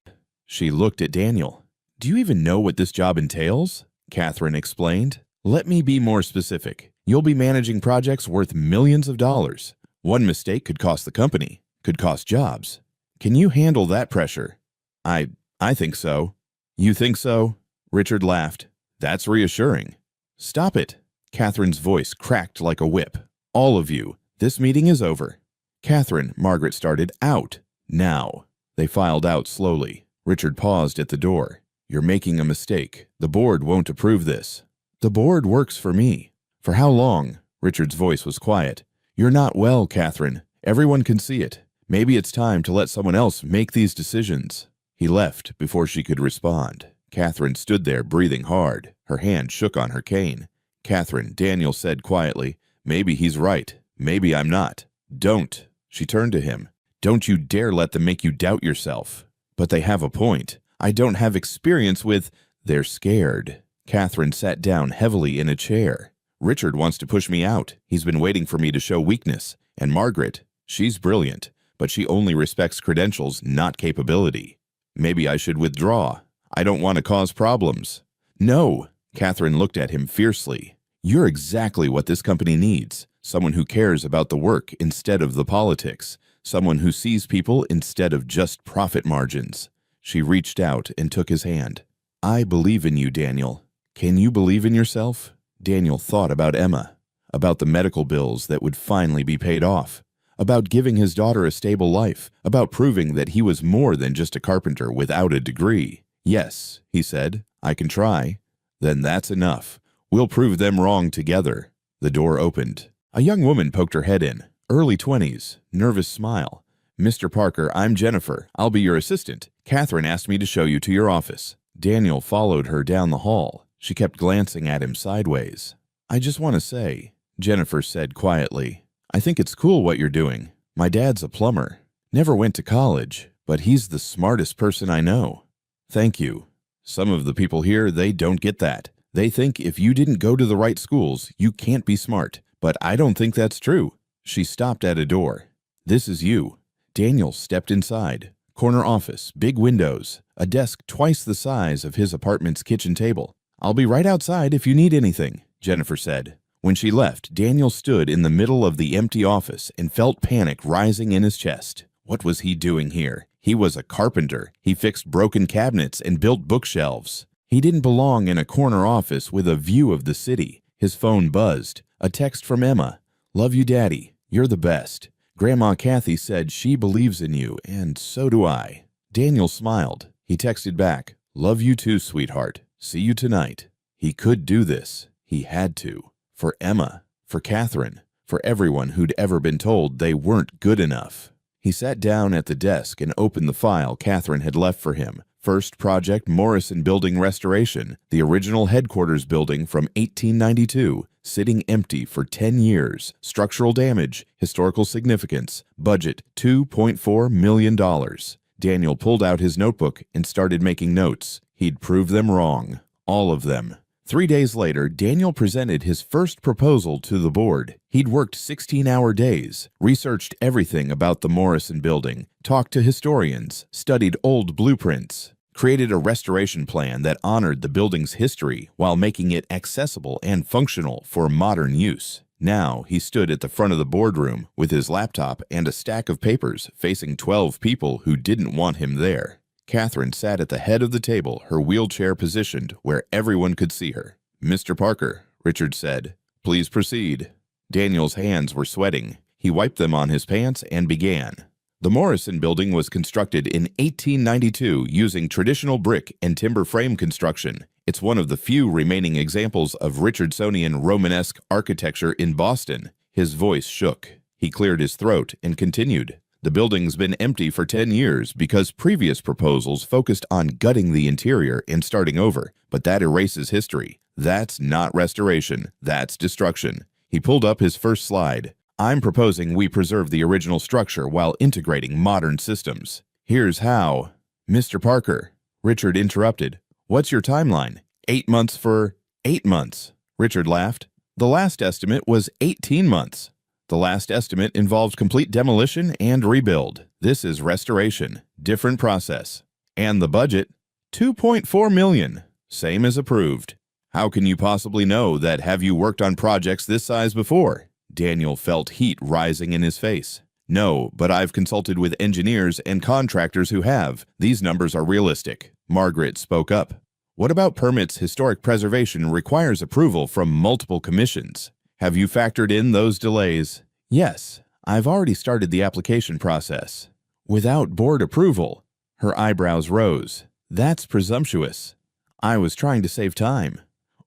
She looked at Daniel. "Do you even know what this job entails?" Catherine explained. "Let me be more specific. You'll be managing projects worth millions of dollars. One mistake could cost the company, could cost jobs. Can you handle that pressure?" I think so." "You think so?" Richard laughed. "That's reassuring." "Stop it." Catherine's voice cracked like a whip. "All of you, this meeting is over." "Catherine," Margaret started, "out. Now." They filed out slowly. Richard paused at the door. "You're making a mistake. The board won't approve this." "The board works for me." "For how long?" Richard's voice was quiet. "You're not well, Catherine. Everyone can see it. Maybe it's time to let someone else make these decisions." He left before she could respond. Catherine stood there breathing hard. Her hand shook on her cane. "Catherine," Daniel said quietly, "maybe he's right. Maybe I'm not. Don't." She turned to him. "Don't you dare let them make you doubt yourself." "But they have a point. I don't have experience with—" "They're scared." Catherine sat down heavily in a chair. "Richard wants to push me out. He's been waiting for me to show weakness. And Margaret, she's brilliant, but she only respects credentials, not capability. Maybe I should withdraw. I don't want to cause problems." "No." Catherine looked at him fiercely. "You're exactly what this company needs. Someone who cares about the work instead of the politics. Someone who sees people instead of just profit margins." She reached out and took his hand. "I believe in you, Daniel." "Can you believe in yourself?" Daniel thought about Emma, about the medical bills that would finally be paid off, about giving his daughter a stable life, about proving that he was more than just a carpenter without a degree. "Yes," he said, "I can try." "Then that's enough. We'll prove them wrong together." The door opened. A young woman poked her head in, early 20s, nervous smile. "Mr. Parker, I'm Jennifer. I'll be your assistant. Catherine asked me to show you to your office." Daniel followed her down the hall. She kept glancing at him sideways. "I just want to say," Jennifer said quietly, "I think it's cool what you're doing. My dad's a plumber. Never went to college, but he's the smartest person I know." "Thank you. Some of the people here, they don't get that. They think if you didn't go to the right schools, you can't be smart. But I don't think that's true." She stopped at a door. "This is you." Daniel stepped inside. Corner office, big windows, a desk twice the size of his apartment's kitchen table. "I'll be right outside if you need anything," Jennifer said. When she left, Daniel stood in the middle of the empty office and felt panic rising in his chest. What was he doing here? He was a carpenter. He fixed broken cabinets and built bookshelves. He didn't belong in a corner office with a view of the city. His phone buzzed. A text from Emma. "Love you, Daddy. You're the best. Grandma Kathy said she believes in you, and so do I." Daniel smiled. He texted back, "Love you too, sweetheart. See you tonight." He could do this. He had to. For Emma, for Catherine, for everyone who'd ever been told they weren't good enough. He sat down at the desk and opened the file Catherine had left for him. First Project Morrison Building Restoration, the original headquarters building from 1892, sitting empty for 10 years. Structural damage, historical significance, budget $2.4 million. Daniel pulled out his notebook and started making notes. He'd prove them wrong. All of them. 3 days later, Daniel presented his first proposal to the board. He'd worked 16-hour days, researched everything about the Morrison building, talked to historians, studied old blueprints, created a restoration plan that honored the building's history while making it accessible and functional for modern use. Now he stood at the front of the boardroom with his laptop and a stack of papers facing 12 people who didn't want him there. Catherine sat at the head of the table, her wheelchair positioned where everyone could see her. "Mr. Parker," Richard said, "please proceed." Daniel's hands were sweating. He wiped them on his pants and began. The Morrison building was constructed in 1892 using traditional brick and timber frame construction. It's one of the few remaining examples of Richardsonian Romanesque architecture in Boston. His voice shook. He cleared his throat and continued. "The building's been empty for 10 years because previous proposals focused on gutting the interior and starting over, but that erases history. That's not restoration, that's destruction." He pulled up his first slide. "I'm proposing we preserve the original structure while integrating modern systems. Here's how." "Mr. Parker," Richard interrupted, "what's your timeline?" 8 months for 8 months. Richard laughed. "The last estimate was 18 months. The last estimate involved complete demolition and rebuild. This is restoration. Different process. And the budget? $2.4 million. Same as approved. How can you possibly know that? Have you worked on projects this size before?" Daniel felt heat rising in his face. "No, but I've consulted with engineers and contractors who have. These numbers are realistic." Margaret spoke up. "What about permits? Historic preservation requires approval from multiple commissions. Have you factored in those delays?" "Yes, I've already started the application process." "Without board approval?" Her eyebrows rose. "That's presumptuous." "I was trying to save time."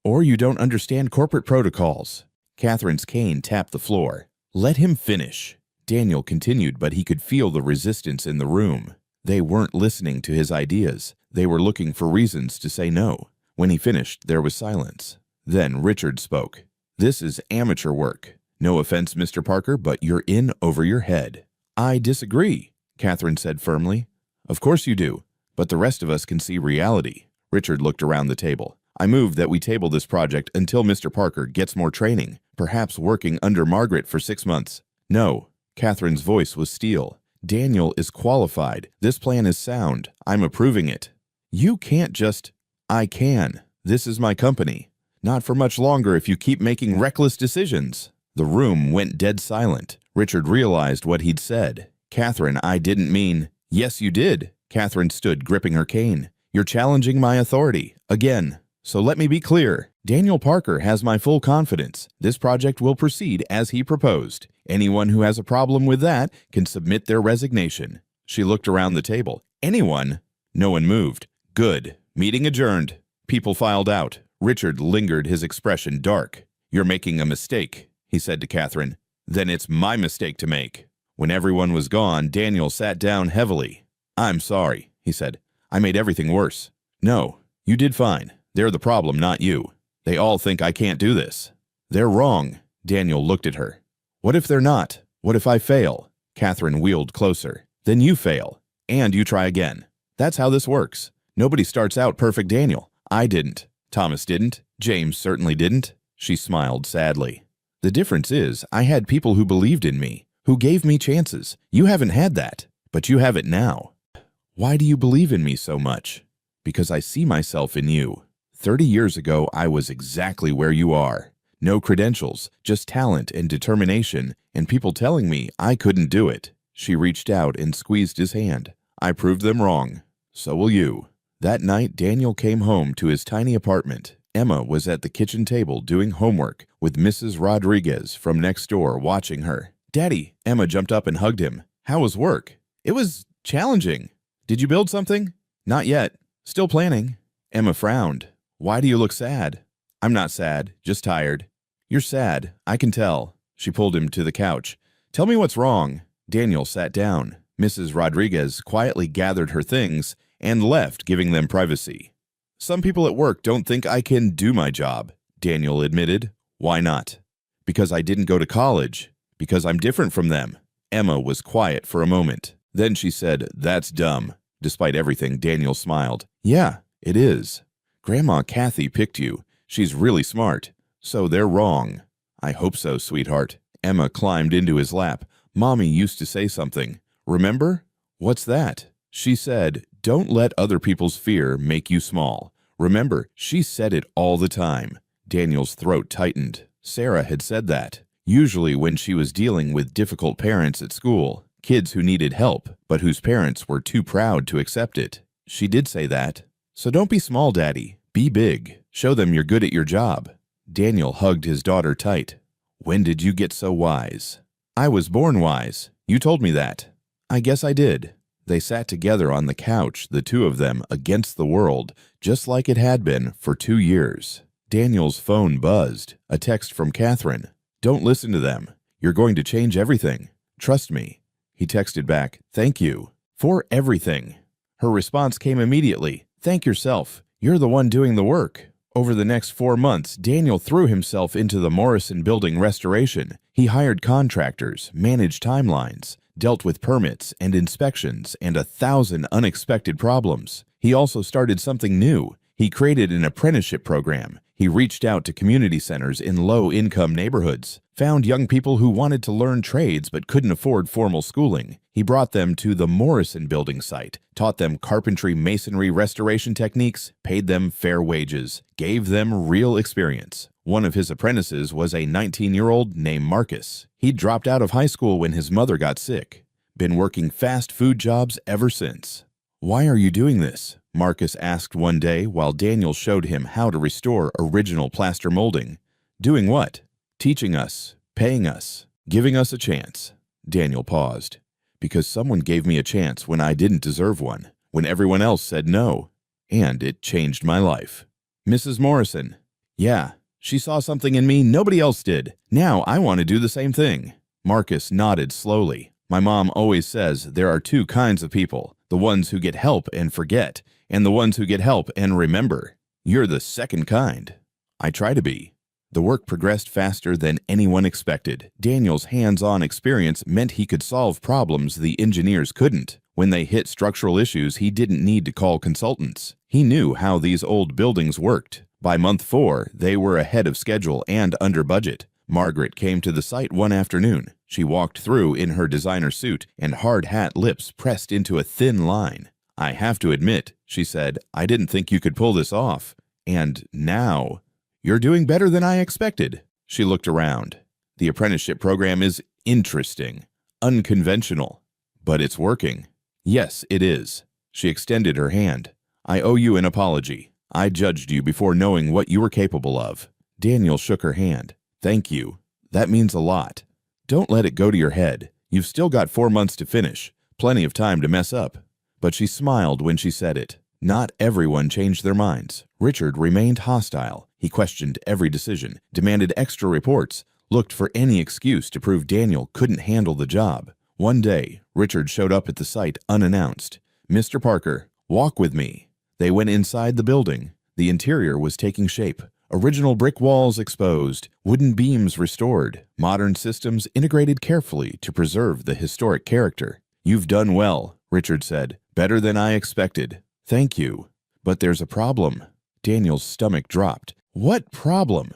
"Or you don't understand corporate protocols." Catherine's cane tapped the floor. "Let him finish." Daniel continued, but he could feel the resistance in the room. They weren't listening to his ideas. They were looking for reasons to say no. When he finished, there was silence. Then Richard spoke. "This is amateur work. No offense, Mr. Parker, but you're in over your head." "I disagree," Catherine said firmly. "Of course you do, but the rest of us can see reality." Richard looked around the table. "I move that we table this project until Mr. Parker gets more training, perhaps working under Margaret for 6 months." "No." Catherine's voice was steel. "Daniel is qualified. This plan is sound. I'm approving it." "You can't just—" "I can. This is my company. Not for much longer if you keep making reckless decisions." The room went dead silent. Richard realized what he'd said. "Catherine, I didn't mean—" "Yes, you did." Catherine stood gripping her cane. "You're challenging my authority. Again. So let me be clear. Daniel Parker has my full confidence. This project will proceed as he proposed. Anyone who has a problem with that can submit their resignation." She looked around the table. "Anyone?" No one moved. "Good. Meeting adjourned." People filed out. Richard lingered, his expression dark. "You're making a mistake," he said to Catherine. "Then it's my mistake to make." When everyone was gone, Daniel sat down heavily. "I'm sorry," he said. "I made everything worse." "No, you did fine. They're the problem, not you. They all think I can't do this." "They're wrong." Daniel looked at her. "What if they're not? What if I fail?" Catherine wheeled closer. "Then you fail. And you try again. That's how this works. Nobody starts out perfect, Daniel. I didn't. Thomas didn't. James certainly didn't." She smiled sadly. "The difference is, I had people who believed in me, who gave me chances. You haven't had that, but you have it now." "Why do you believe in me so much?" "Because I see myself in you. 30 years ago, I was exactly where you are. No credentials, just talent and determination, and people telling me I couldn't do it." She reached out and squeezed his hand. "I proved them wrong. So will you." That night, Daniel came home to his tiny apartment. Emma was at the kitchen table doing homework with Mrs. Rodriguez from next door watching her. "Daddy," Emma jumped up and hugged him. "How was work?" "It was challenging." "Did you build something?" "Not yet. Still planning." Emma frowned. "Why do you look sad?" "I'm not sad, just tired." "You're sad, I can tell." She pulled him to the couch. "Tell me what's wrong." Daniel sat down. Mrs. Rodriguez quietly gathered her things and left, giving them privacy. "Some people at work don't think I can do my job," Daniel admitted. "Why not?" "Because I didn't go to college. Because I'm different from them." Emma was quiet for a moment. Then she said, "That's dumb." Despite everything, Daniel smiled. "Yeah, it is. Grandma Kathy picked you. She's really smart. So they're wrong." "I hope so, sweetheart." Emma climbed into his lap. "Mommy used to say something. Remember?" "What's that?" "She said, 'Don't let other people's fear make you small.' Remember, she said it all the time." Daniel's throat tightened. Sarah had said that. Usually when she was dealing with difficult parents at school, kids who needed help, but whose parents were too proud to accept it. She did say that. "So don't be small, Daddy. Be big. Show them you're good at your job." Daniel hugged his daughter tight. "When did you get so wise?" "I was born wise. You told me that." "I guess I did." They sat together on the couch, the two of them against the world, just like it had been for 2 years. Daniel's phone buzzed. A text from Catherine. "Don't listen to them. You're going to change everything. Trust me." He texted back, "Thank you. For everything." Her response came immediately. "Thank yourself. You're the one doing the work." Over the next 4 months, Daniel threw himself into the Morrison building restoration. He hired contractors, managed timelines, dealt with permits and inspections and 1,000 unexpected problems. He also started something new. He created an apprenticeship program. He reached out to community centers in low-income neighborhoods, found young people who wanted to learn trades but couldn't afford formal schooling. He brought them to the Morrison building site, taught them carpentry, masonry, restoration techniques, paid them fair wages, gave them real experience. One of his apprentices was a 19-year-old named Marcus. He dropped out of high school when his mother got sick. Been working fast food jobs ever since. "Why are you doing this?" Marcus asked one day while Daniel showed him how to restore original plaster molding. "Doing what?" "Teaching us, paying us, giving us a chance." Daniel paused. "Because someone gave me a chance when I didn't deserve one, when everyone else said no. And it changed my life." "Mrs. Morrison." "Yeah, she saw something in me nobody else did. Now I want to do the same thing." Marcus nodded slowly. "My mom always says there are 2 kinds of people, the ones who get help and forget, and the ones who get help and remember. You're the second kind." "I try to be." The work progressed faster than anyone expected. Daniel's hands-on experience meant he could solve problems the engineers couldn't. When they hit structural issues, he didn't need to call consultants. He knew how these old buildings worked. By month 4, they were ahead of schedule and under budget. Margaret came to the site one afternoon. She walked through in her designer suit and hard hat lips pressed into a thin line. "I have to admit," she said, "I didn't think you could pull this off. And now, you're doing better than I expected." She looked around. "The apprenticeship program is interesting, unconventional, but it's working." "Yes, it is." She extended her hand. "I owe you an apology. I judged you before knowing what you were capable of." Daniel shook her hand. "Thank you. That means a lot. Don't let it go to your head. You've still got 4 months to finish. Plenty of time to mess up." But she smiled when she said it. Not everyone changed their minds. Richard remained hostile. He questioned every decision, demanded extra reports, looked for any excuse to prove Daniel couldn't handle the job. One day, Richard showed up at the site unannounced. "Mr. Parker, walk with me." They went inside the building. The interior was taking shape. Original brick walls exposed, wooden beams restored, modern systems integrated carefully to preserve the historic character. "You've done well," Richard said. "Better than I expected." "Thank you. But there's a problem." Daniel's stomach dropped. "What problem?"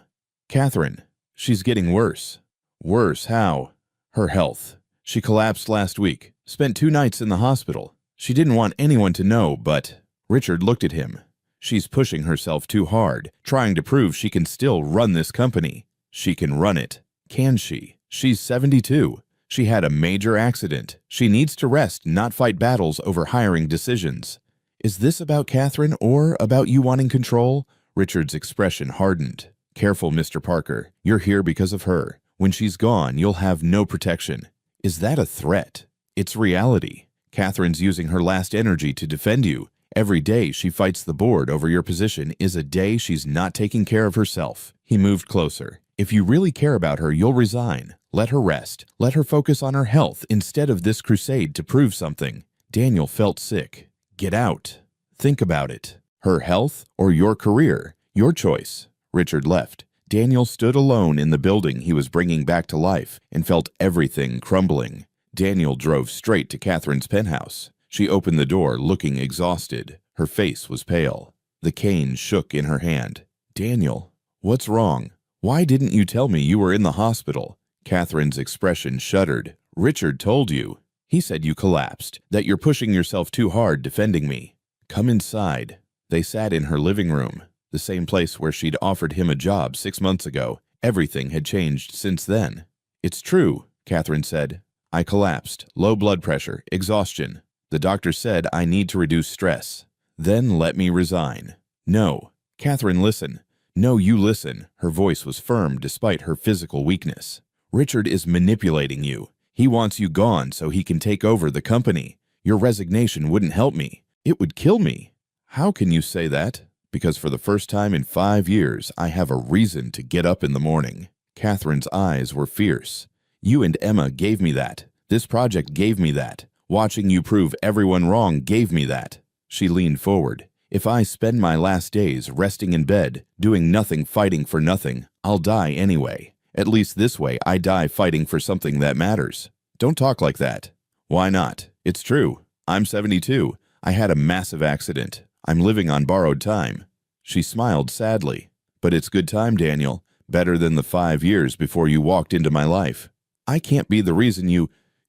"Catherine. She's getting worse." "Worse? How?" "Her health. She collapsed last week. Spent 2 nights in the hospital. She didn't want anyone to know, but..." Richard looked at him. "She's pushing herself too hard, trying to prove she can still run this company." "She can run it." "Can she? She's 72. She had a major accident. She needs to rest, not fight battles over hiring decisions." "Is this about Catherine or about you wanting control?" Richard's expression hardened. Careful, Mr. Parker. You're here because of her. When she's gone, you'll have no protection. Is that a threat? It's reality. Catherine's using her last energy to defend you. Every day she fights the board over your position is a day she's not taking care of herself. He moved closer. If you really care about her, you'll resign. Let her rest. Let her focus on her health instead of this crusade to prove something. Daniel felt sick. Get out. Think about it. Her health or your career? Your choice. Richard left. Daniel stood alone in the building he was bringing back to life and felt everything crumbling. Daniel drove straight to Catherine's penthouse. She opened the door, looking exhausted. Her face was pale. The cane shook in her hand. Daniel, what's wrong? Why didn't you tell me you were in the hospital? Catherine's expression shuddered. Richard told you. He said you collapsed, that you're pushing yourself too hard defending me. Come inside. They sat in her living room, the same place where she'd offered him a job 6 months ago. Everything had changed since then. It's true, Catherine said. I collapsed. Low blood pressure, exhaustion. The doctor said I need to reduce stress. Then let me resign. No. Catherine, listen. No, you listen. Her voice was firm despite her physical weakness. Richard is manipulating you. He wants you gone so he can take over the company. Your resignation wouldn't help me. It would kill me. How can you say that? Because for the first time in 5 years, I have a reason to get up in the morning. Catherine's eyes were fierce. You and Emma gave me that. This project gave me that. Watching you prove everyone wrong gave me that. She leaned forward. If I spend my last days resting in bed, doing nothing, fighting for nothing, I'll die anyway. At least this way I die fighting for something that matters. Don't talk like that. Why not? It's true. I'm 72. I had a massive accident. I'm living on borrowed time. She smiled sadly. But it's good time, Daniel. Better than the 5 years before you walked into my life. I can't be the reason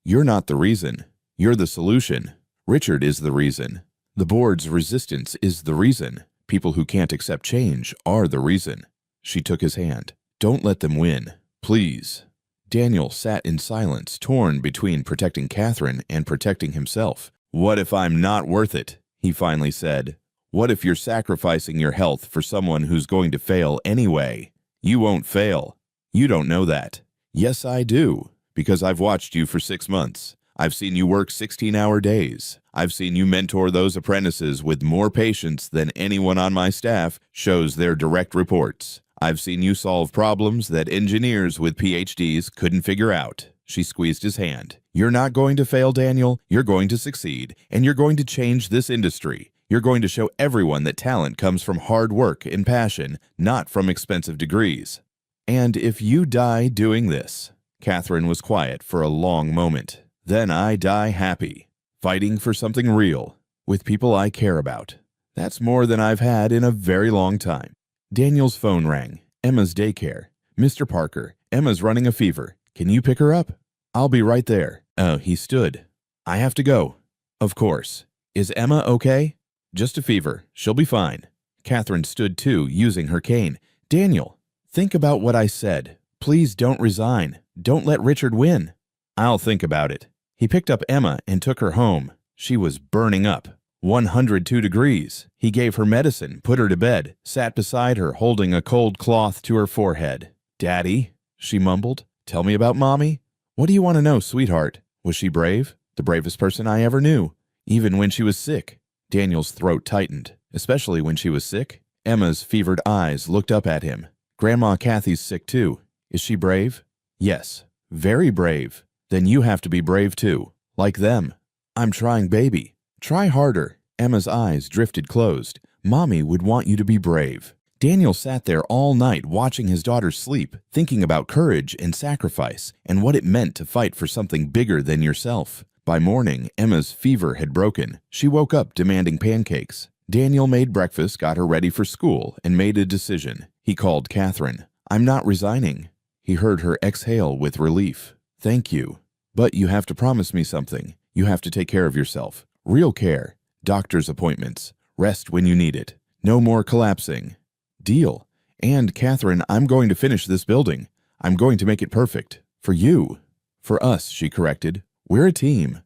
You're not the reason. You're the solution. Richard is the reason. The board's resistance is the reason. People who can't accept change are the reason. She took his hand. Don't let them win. Please. Daniel sat in silence, torn between protecting Catherine and protecting himself. What if I'm not worth it? He finally said. What if you're sacrificing your health for someone who's going to fail anyway? You won't fail. You don't know that. Yes, I do, because I've watched you for 6 months. I've seen you work 16-hour days. I've seen you mentor those apprentices with more patience than anyone on my staff shows their direct reports. I've seen you solve problems that engineers with PhDs couldn't figure out. She squeezed his hand. You're not going to fail, Daniel. You're going to succeed, and you're going to change this industry. You're going to show everyone that talent comes from hard work and passion, not from expensive degrees. And if you die doing this, Catherine was quiet for a long moment. Then I die happy, fighting for something real, with people I care about. That's more than I've had in a very long time. Daniel's phone rang. Emma's daycare. Mr. Parker, Emma's running a fever. Can you pick her up? I'll be right there. Oh, he stood. I have to go. Of course. Is Emma okay? Just a fever. She'll be fine. Catherine stood too, using her cane. Daniel, think about what I said. Please don't resign. Don't let Richard win. I'll think about it. He picked up Emma and took her home. She was burning up. 102 degrees. He gave her medicine, put her to bed, sat beside her holding a cold cloth to her forehead. Daddy, she mumbled. Tell me about Mommy. What do you want to know, sweetheart? Was she brave? The bravest person I ever knew. Even when she was sick. Daniel's throat tightened. Especially when she was sick. Emma's fevered eyes looked up at him. Grandma Kathy's sick too. Is she brave? Yes. Very brave. Then you have to be brave too. Like them. I'm trying, baby. Try harder. Emma's eyes drifted closed. Mommy would want you to be brave. Daniel sat there all night watching his daughter sleep, thinking about courage and sacrifice and what it meant to fight for something bigger than yourself. By morning, Emma's fever had broken. She woke up demanding pancakes. Daniel made breakfast, got her ready for school, and made a decision. He called Catherine. I'm not resigning. He heard her exhale with relief. Thank you. But you have to promise me something. You have to take care of yourself. Real care. Doctor's appointments. Rest when you need it. No more collapsing. Deal. And, Catherine, I'm going to finish this building. I'm going to make it perfect. For you. For us, she corrected. We're a team.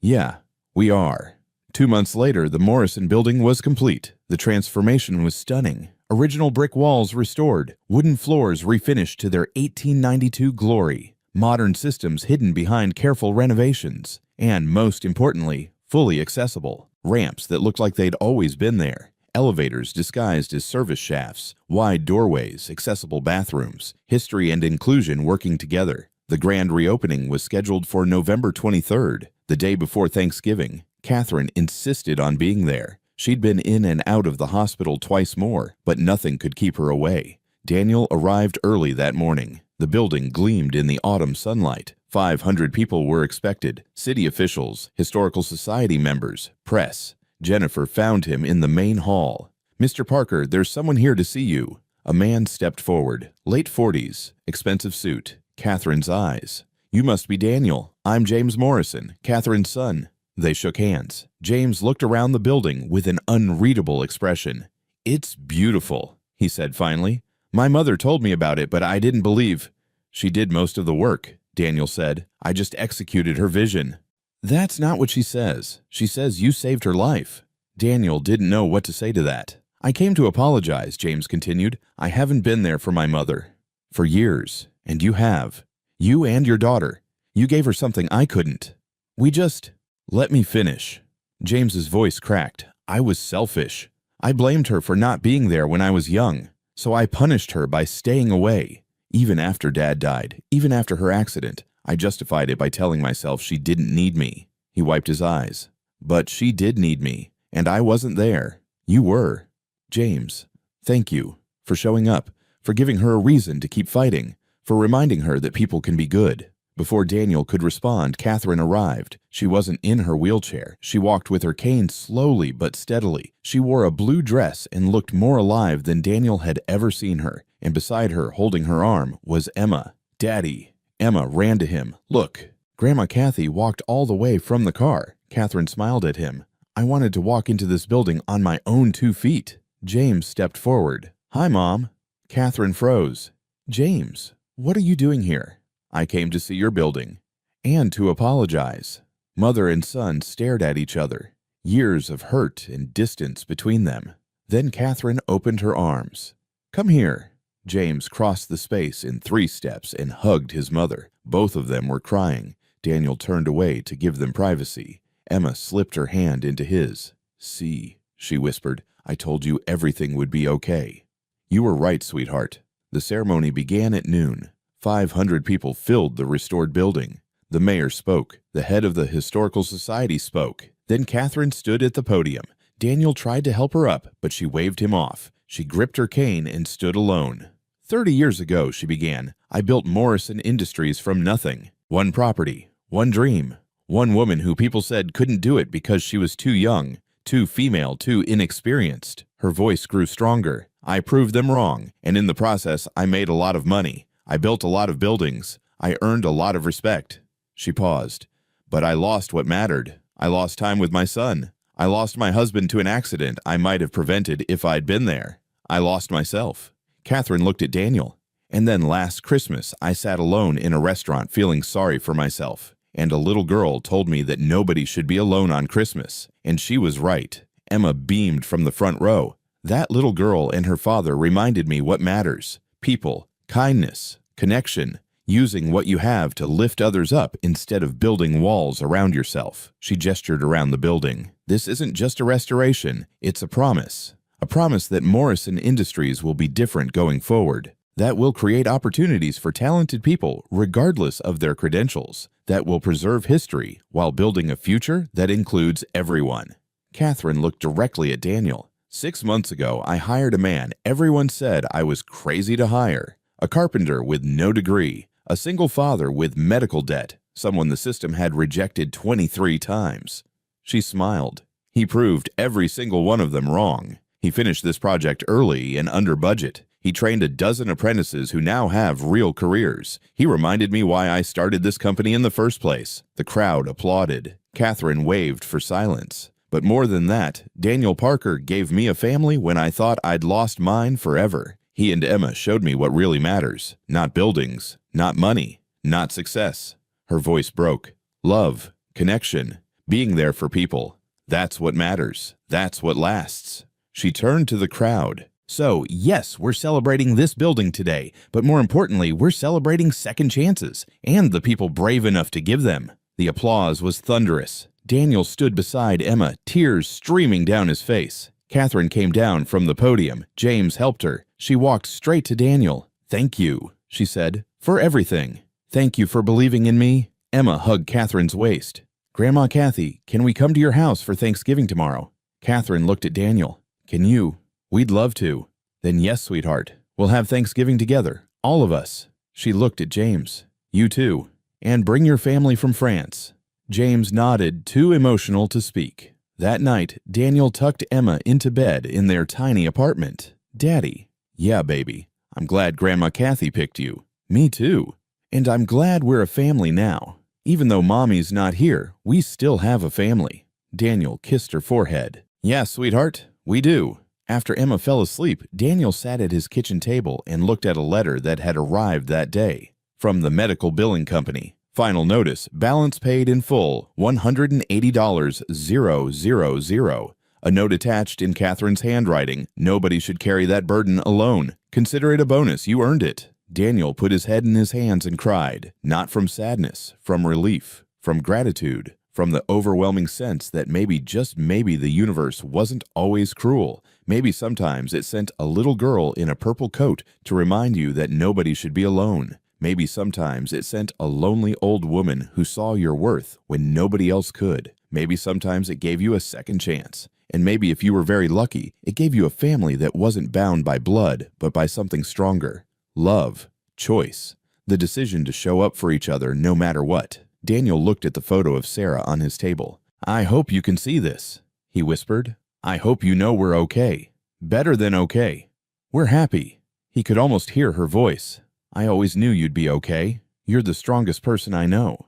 Yeah, we are. 2 months later, the Morrison building was complete. The transformation was stunning. Original brick walls restored, wooden floors refinished to their 1892 glory, modern systems hidden behind careful renovations, and most importantly, fully accessible. Ramps that looked like they'd always been there, elevators disguised as service shafts, wide doorways, accessible bathrooms, history and inclusion working together. The grand reopening was scheduled for November 23rd, the day before Thanksgiving. Catherine insisted on being there. She'd been in and out of the hospital twice more, but nothing could keep her away. Daniel arrived early that morning. The building gleamed in the autumn sunlight. 500 people were expected, city officials, historical society members, press. Jennifer found him in the main hall. "Mr. Parker, there's someone here to see you." A man stepped forward, late 40s, expensive suit. Catherine's eyes. "You must be Daniel. I'm James Morrison, Catherine's son." They shook hands. James looked around the building with an unreadable expression. "It's beautiful," he said finally. "My mother told me about it, but I didn't believe." "She did most of the work," Daniel said. "I just executed her vision." "That's not what she says. She says you saved her life." Daniel didn't know what to say to that. "I came to apologize," James continued. "I haven't been there for my mother for years, and you have. You and your daughter. You gave her something I couldn't. We just—" "Let me finish." James's voice cracked. "I was selfish. I blamed her for not being there when I was young, so I punished her by staying away. Even after Dad died, even after her accident, I justified it by telling myself she didn't need me." He wiped his eyes. "But she did need me, and I wasn't there. You were. James, thank you for showing up, for giving her a reason to keep fighting, for reminding her that people can be good." Before Daniel could respond, Catherine arrived. She wasn't in her wheelchair. She walked with her cane slowly but steadily. She wore a blue dress and looked more alive than Daniel had ever seen her. And beside her, holding her arm, was Emma. "Daddy." Emma ran to him. "Look." Grandma Kathy walked all the way from the car. Catherine smiled at him. "I wanted to walk into this building on my own 2 feet. James stepped forward. "Hi, Mom." Catherine froze. "James, what are you doing here?" "I came to see your building." "And to apologize." Mother and son stared at each other. Years of hurt and distance between them. Then Catherine opened her arms. "Come here." James crossed the space in 3 steps and hugged his mother. Both of them were crying. Daniel turned away to give them privacy. Emma slipped her hand into his. "See," she whispered, "I told you everything would be okay." "You were right, sweetheart." The ceremony began at noon. 500 people filled the restored building. The mayor spoke. The head of the Historical Society spoke. Then Catherine stood at the podium. Daniel tried to help her up, but she waved him off. She gripped her cane and stood alone. 30 years ago, she began, I built Morrison Industries from nothing. 1 property, 1 dream, 1 woman who people said couldn't do it because she was too young, too female, too inexperienced. Her voice grew stronger. I proved them wrong, and in the process, I made a lot of money. I built a lot of buildings. I earned a lot of respect. She paused. But I lost what mattered. I lost time with my son. I lost my husband to an accident I might have prevented if I'd been there. I lost myself. Catherine looked at Daniel. And then last Christmas, I sat alone in a restaurant feeling sorry for myself. And a little girl told me that nobody should be alone on Christmas. And she was right. Emma beamed from the front row. That little girl and her father reminded me what matters. People. Kindness, connection, using what you have to lift others up instead of building walls around yourself. She gestured around the building. This isn't just a restoration, it's a promise. A promise that Morrison Industries will be different going forward. That will create opportunities for talented people regardless of their credentials. That will preserve history while building a future that includes everyone. Catherine looked directly at Daniel. 6 months ago, I hired a man everyone said I was crazy to hire. A carpenter with no degree, a single father with medical debt, someone the system had rejected 23 times. She smiled. He proved every single one of them wrong. He finished this project early and under budget. He trained a dozen apprentices who now have real careers. He reminded me why I started this company in the first place. The crowd applauded. Catherine waved for silence. But more than that, Daniel Parker gave me a family when I thought I'd lost mine forever. He and Emma showed me what really matters. Not buildings, not money, not success. Her voice broke. Love, connection, being there for people. That's what matters. That's what lasts. She turned to the crowd. So, yes, we're celebrating this building today, but more importantly, we're celebrating second chances and the people brave enough to give them." The applause was thunderous. Daniel stood beside Emma, tears streaming down his face. Catherine came down from the podium. James helped her. She walked straight to Daniel. "Thank you," she said, "for everything. Thank you for believing in me." Emma hugged Catherine's waist. "Grandma Kathy, can we come to your house for Thanksgiving tomorrow?" Catherine looked at Daniel. "Can you?" "We'd love to." "Then yes, sweetheart. We'll have Thanksgiving together. All of us." She looked at James. "You too. And bring your family from France." James nodded, too emotional to speak. That night, Daniel tucked Emma into bed in their tiny apartment. "Daddy." "Yeah, baby. I'm glad Grandma Kathy picked you." "Me too. And I'm glad we're a family now. Even though Mommy's not here, we still have a family." Daniel kissed her forehead. "Yeah, sweetheart, we do." After Emma fell asleep, Daniel sat at his kitchen table and looked at a letter that had arrived that day. From the medical billing company. Final notice, balance paid in full, $180,000. A note attached in Catherine's handwriting. "Nobody should carry that burden alone. Consider it a bonus, you earned it." Daniel put his head in his hands and cried, not from sadness, from relief, from gratitude, from the overwhelming sense that maybe, just maybe, the universe wasn't always cruel. Maybe sometimes it sent a little girl in a purple coat to remind you that nobody should be alone. Maybe sometimes it sent a lonely old woman who saw your worth when nobody else could. Maybe sometimes it gave you a second chance. And maybe if you were very lucky, it gave you a family that wasn't bound by blood, but by something stronger. Love, choice, the decision to show up for each other no matter what. Daniel looked at the photo of Sarah on his table. "I hope you can see this," he whispered. "I hope you know we're okay. Better than okay. We're happy." He could almost hear her voice. "I always knew you'd be okay. You're the strongest person I know.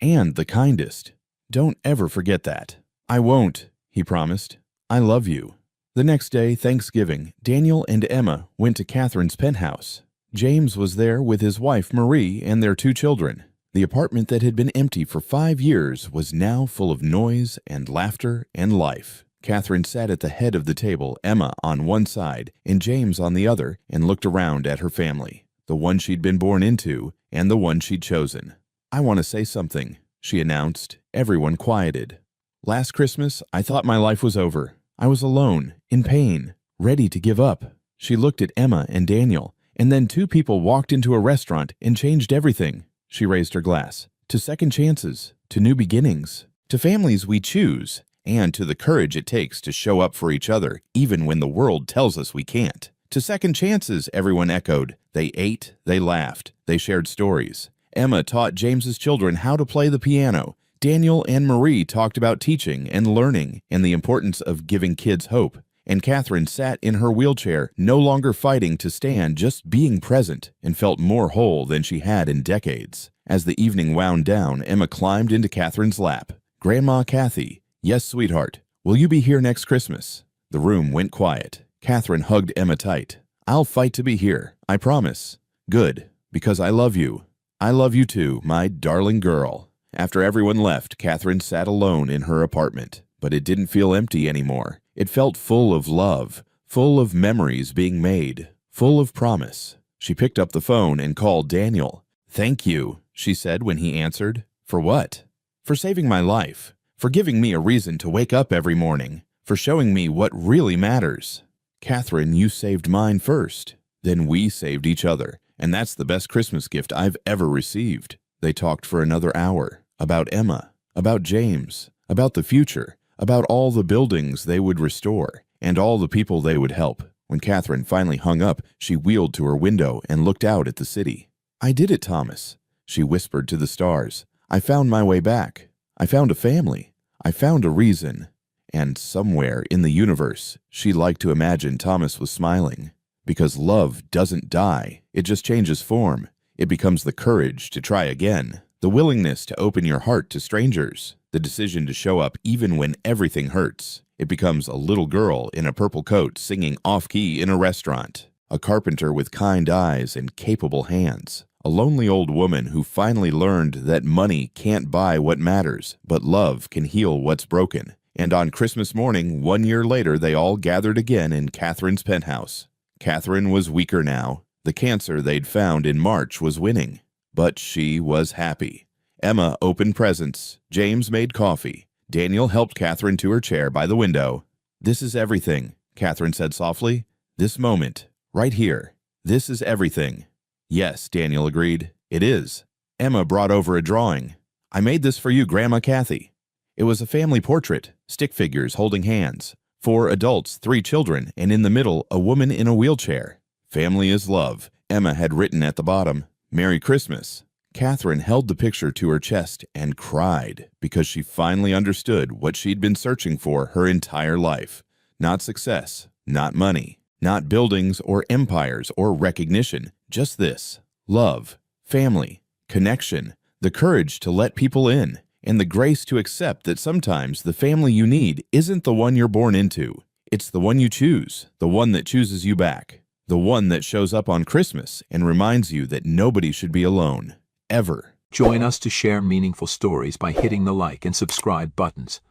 And the kindest. Don't ever forget that." "I won't," he promised. "I love you." The next day, Thanksgiving, Daniel and Emma went to Catherine's penthouse. James was there with his wife Marie and their 2 children. The apartment that had been empty for 5 years was now full of noise and laughter and life. Catherine sat at the head of the table, Emma on one side and James on the other, and looked around at her family, the one she'd been born into and the one she'd chosen. "I want to say something," she announced. Everyone quieted. "Last Christmas, I thought my life was over. I was alone, in pain, ready to give up." She looked at Emma and Daniel, and then 2 people walked into a restaurant and changed everything. She raised her glass. "To second chances, to new beginnings, to families we choose, and to the courage it takes to show up for each other, even when the world tells us we can't." "To second chances," everyone echoed. They ate, they laughed, they shared stories. Emma taught James's children how to play the piano. Daniel and Marie talked about teaching and learning and the importance of giving kids hope. And Catherine sat in her wheelchair, no longer fighting to stand, just being present, and felt more whole than she had in decades. As the evening wound down, Emma climbed into Catherine's lap. "Grandma Kathy, yes, sweetheart, will you be here next Christmas?" The room went quiet. Catherine hugged Emma tight. "I'll fight to be here, I promise." "Good, because I love you. I love you too, my darling girl." After everyone left, Catherine sat alone in her apartment, but it didn't feel empty anymore. It felt full of love, full of memories being made, full of promise. She picked up the phone and called Daniel. "Thank you," she said when he answered. "For what?" "For saving my life, for giving me a reason to wake up every morning, for showing me what really matters." "Catherine, you saved mine first. Then we saved each other, and that's the best Christmas gift I've ever received." They talked for another hour, about Emma, about James, about the future, about all the buildings they would restore, and all the people they would help. When Catherine finally hung up, she wheeled to her window and looked out at the city. "I did it, Thomas," she whispered to the stars. "I found my way back. I found a family. I found a reason." And somewhere in the universe, she liked to imagine Thomas was smiling. Because love doesn't die, it just changes form. It becomes the courage to try again, the willingness to open your heart to strangers, the decision to show up even when everything hurts. It becomes a little girl in a purple coat singing off-key in a restaurant, a carpenter with kind eyes and capable hands, a lonely old woman who finally learned that money can't buy what matters, but love can heal what's broken. And on Christmas morning, 1 year later, they all gathered again in Catherine's penthouse. Catherine was weaker now. The cancer they'd found in March was winning. But she was happy. Emma opened presents. James made coffee. Daniel helped Catherine to her chair by the window. "This is everything," Catherine said softly. "This moment, right here. This is everything." "Yes," Daniel agreed. "It is." Emma brought over a drawing. "I made this for you, Grandma Kathy." It was a family portrait, stick figures holding hands. 4 adults, 3 children, and in the middle, a woman in a wheelchair. "Family is love," Emma had written at the bottom. "Merry Christmas." Catherine held the picture to her chest and cried because she finally understood what she'd been searching for her entire life. Not success, not money, not buildings or empires or recognition, just this: love, family, connection, the courage to let people in, and the grace to accept that sometimes the family you need isn't the one you're born into. It's the one you choose, the one that chooses you back, the one that shows up on Christmas and reminds you that nobody should be alone, ever. Join us to share meaningful stories by hitting the like and subscribe buttons.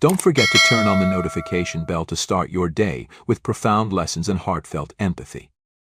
Don't forget to turn on the notification bell to start your day with profound lessons and heartfelt empathy.